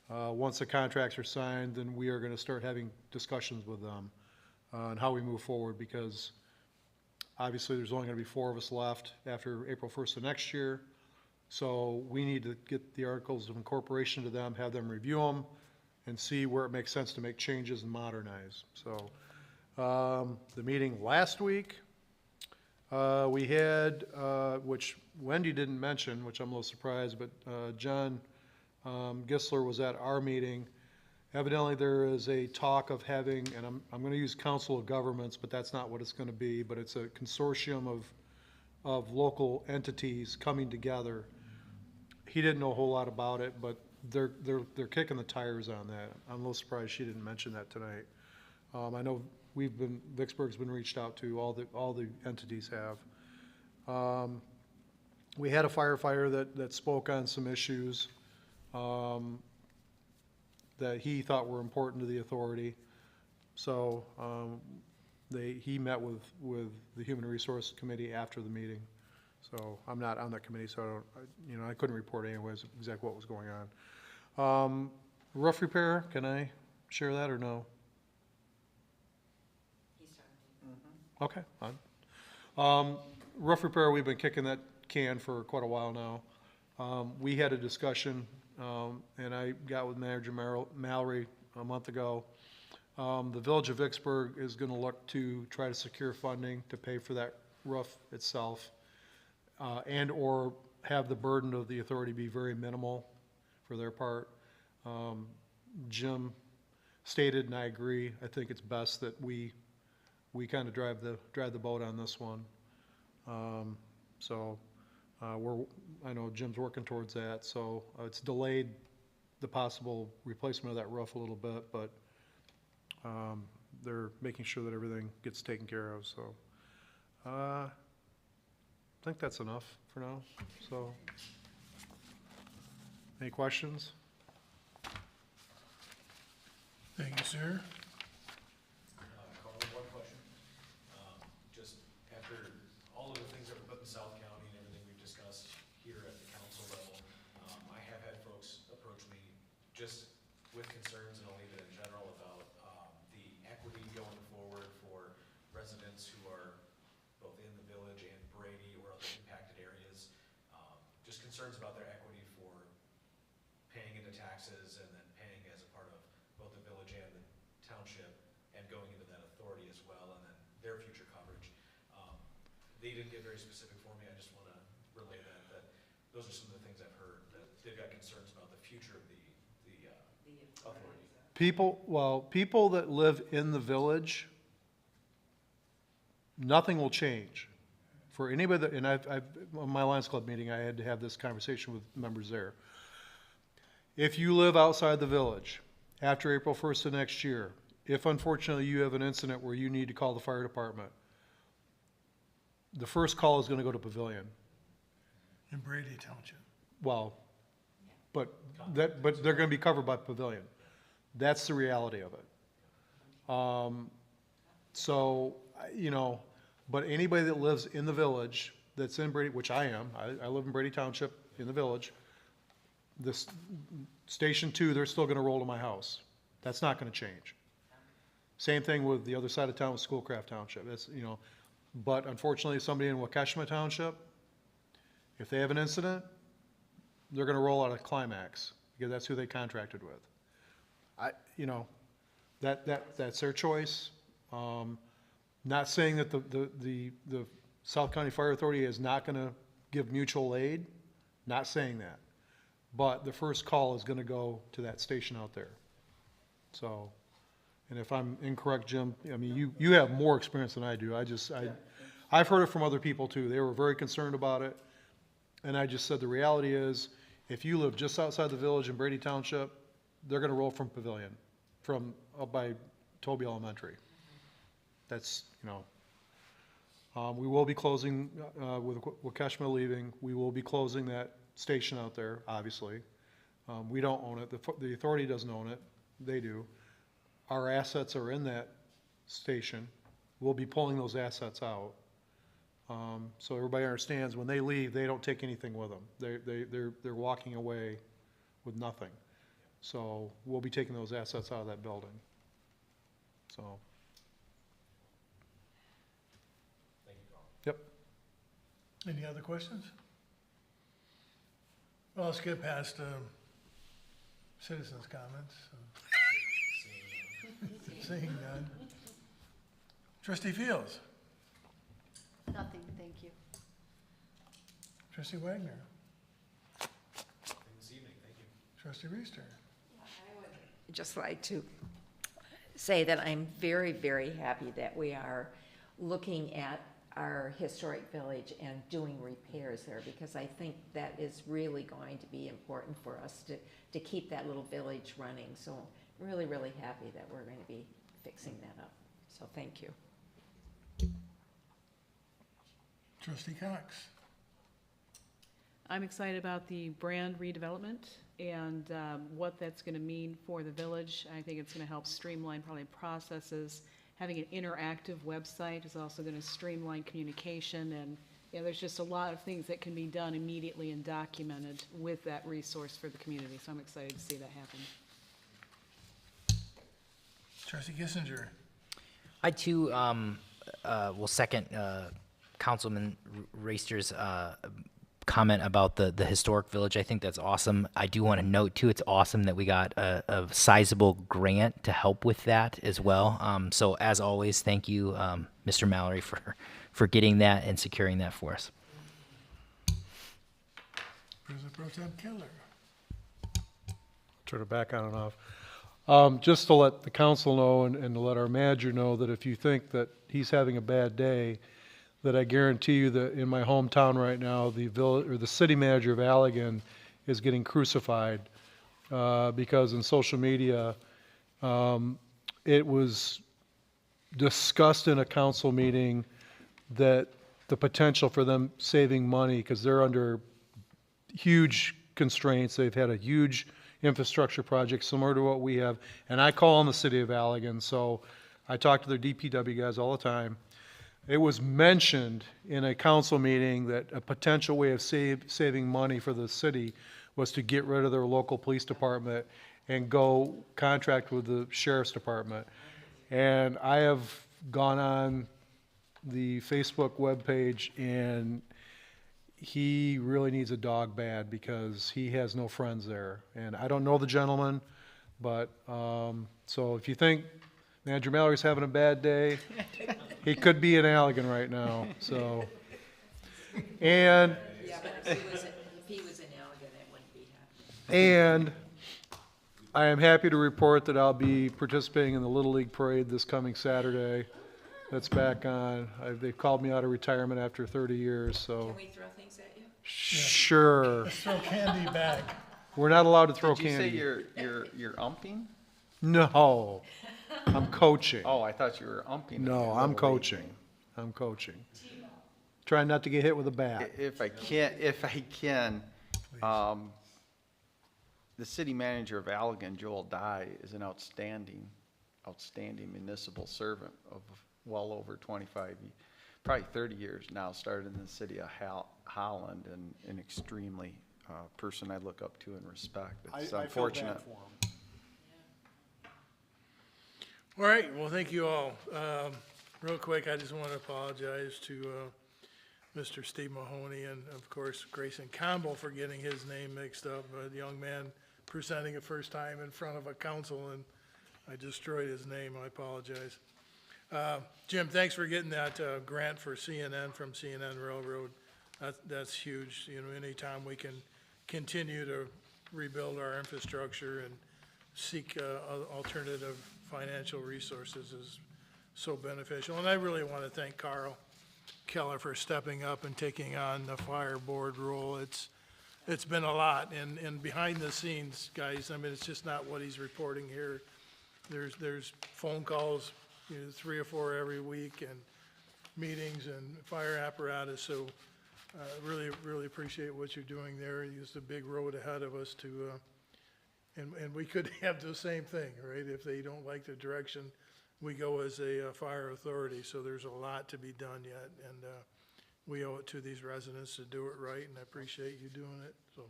H: Once the contracts are signed, then we are going to start having discussions with them on how we move forward, because obviously there's only going to be 4 of us left after April 1st of next year. So we need to get the articles of incorporation to them, have them review them, and see where it makes sense to make changes and modernize. So the meeting last week, we had, which Wendy didn't mention, which I'm a little surprised, but John Gisler was at our meeting. Evidently, there is a talk of having, and I'm going to use Council of Governments, but that's not what it's going to be, but it's a consortium of local entities coming together. He didn't know a whole lot about it, but they're kicking the tires on that. I'm a little surprised she didn't mention that tonight. I know Vicksburg's been reached out to, all the entities have. We had a firefighter that spoke on some issues. that he thought were important to the authority. So he met with the Human Resource Committee after the meeting. So I'm not on that committee, so I couldn't report anyways exactly what was going on. Roof repair, can I share that or no? Okay, fine. Roof repair, we've been kicking that can for quite a while now. We had a discussion, and I got with Manager Mallory a month ago. The Village of Vicksburg is going to look to try to secure funding to pay for that roof itself, and or have the burden of the authority be very minimal for their part. Jim stated, and I agree, I think it's best that we kind of drive the boat on this one. I know Jim's working towards that, so it's delayed the possible replacement of that roof a little bit, but they're making sure that everything gets taken care of, so. I think that's enough for now, so. Any questions?
A: Thank you, sir.
F: Carl, one question. Just after all of the things that were put in South County and everything we've discussed here at the council level, I have had folks approach me just with concerns, and I'll leave it in general, about the equity going forward for residents who are both in the village and Brady or other impacted areas. Just concerns about their equity for paying into taxes and then paying as a part of both the village and the township, and going into that authority as well, and then their future coverage. They didn't get very specific for me. I just want to relay that those are some of the things I've heard, that they've got concerns about the future of the authority.
H: People that live in the village, nothing will change. For anybody that, and on my Lions Club meeting, I had to have this conversation with members there. If you live outside the village, after April 1st of next year, if unfortunately you have an incident where you need to call the fire department, the first call is going to go to Pavilion.
A: In Brady Township.
H: Well, but they're going to be covered by Pavilion. That's the reality of it. But anybody that lives in the village, that's in Brady, which I am, I live in Brady Township in the village, this Station 2, they're still going to roll to my house. That's not going to change. Same thing with the other side of town with Schoolcraft Township. That's, but unfortunately, somebody in Waukesha Township, if they have an incident, they're going to roll out of Climax because that's who they contracted with. That's their choice. Not saying that the South County Fire Authority is not going to give mutual aid. Not saying that. But the first call is going to go to that station out there. So, and if I'm incorrect, Jim, I mean, you have more experience than I do. I've heard it from other people too. They were very concerned about it. And I just said the reality is, if you live just outside the village in Brady Township, they're going to roll from Pavilion, from up by Toby Elementary. That's, we will be closing, with Waukesha leaving, we will be closing that station out there, obviously. We don't own it. The authority doesn't own it. They do. Our assets are in that station. We'll be pulling those assets out. So everybody understands when they leave, they don't take anything with them. They're walking away with nothing. So we'll be taking those assets out of that building. So.
F: Thank you, Carl.
H: Yep.
A: Any other questions? Well, let's get past citizens' comments. Seeing none. Trustee Fields.
I: Nothing, thank you.
A: Trustee Wagner.
F: Nothing this evening, thank you.
A: Trustee Reister.
D: Just like to say that I'm very, very happy that we are looking at our historic village and doing repairs there, because I think that is really going to be important for us to keep that little village running. So really, really happy that we're going to be fixing that up. So thank you.
A: Trustee Cox.
L: I'm excited about the brand redevelopment and what that's going to mean for the village. I think it's going to help streamline probably processes. Having an interactive website is also going to streamline communication, and there's just a lot of things that can be done immediately and documented with that resource for the community. So I'm excited to see that happen.
A: Trustee Kissinger.
N: I too will second Councilman Reister's comment about the historic village. I think that's awesome. I do want to note too, it's awesome that we got a sizable grant to help with that as well. So as always, thank you, Mr. Mallory, for getting that and securing that for us.
A: President Pro Tem Keller.
H: Turn it back on and off. Just to let the council know and to let our manager know that if you think that he's having a bad day, that I guarantee you that in my hometown right now, the city manager of Allegan is getting crucified because in social media, it was discussed in a council meeting that the potential for them saving money, because they're under huge constraints. They've had a huge infrastructure project similar to what we have, and I call on the city of Allegan, so I talk to their DPW guys all the time. It was mentioned in a council meeting that a potential way of saving money for the city was to get rid of their local police department and go contract with the sheriff's department. And I have gone on the Facebook webpage, and he really needs a dog bad because he has no friends there. And I don't know the gentleman, but so if you think Manager Mallory's having a bad day, he could be in Allegan right now, so. And,
D: Yeah, but if he was in Allegan, that wouldn't be happening.
H: and I am happy to report that I'll be participating in the Little League Parade this coming Saturday. That's back on. They've called me out of retirement after 30 years, so.
D: Can we throw things at you?
H: Sure.
A: Let's throw candy back.
H: We're not allowed to throw
B: Did you say
H: candy.
B: you're umping?
H: No, I'm coaching.
B: Oh, I thought you were umping.
H: No, I'm coaching. I'm coaching. Trying not to get hit with a bat.
B: If I can, the city manager of Allegan, Joel Dye, is an outstanding municipal servant of well over 25, probably 30 years now, started in the city of Holland, and an extremely person I look up to and respect. It's unfortunate.
A: All right, well, thank you all. Real quick, I just want to apologize to Mr. Steve Mahoney and, of course, Grayson Campbell for getting his name mixed up. A young man presenting a first time in front of a council, and I destroyed his name. I apologize. Jim, thanks for getting that grant for CNN from CNN Railroad. That's huge. You know, anytime we can continue to rebuild our infrastructure and seek alternative financial resources is so beneficial. And I really want to thank Carl Keller for stepping up and taking on the fire board role. It's been a lot, and behind the scenes, guys, I mean, it's just not what he's reporting here. There's phone calls, 3 or 4 every week, and meetings and fire apparatus. So really appreciate what you're doing there. There's a big road ahead of us to, and we could have the same thing, right? If they don't like the direction, we go as a fire authority. So there's a lot to be done yet, and we owe it to these residents to do it right, and I appreciate you doing it. So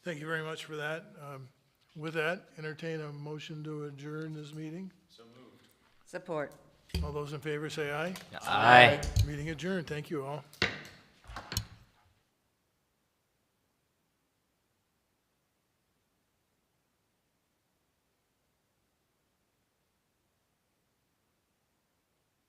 A: thank you very much for that. With that, entertain a motion to adjourn this meeting.
F: So moved.
D: Support.
A: All those in favor say aye.
N: Aye.
A: Meeting adjourned. Thank you all.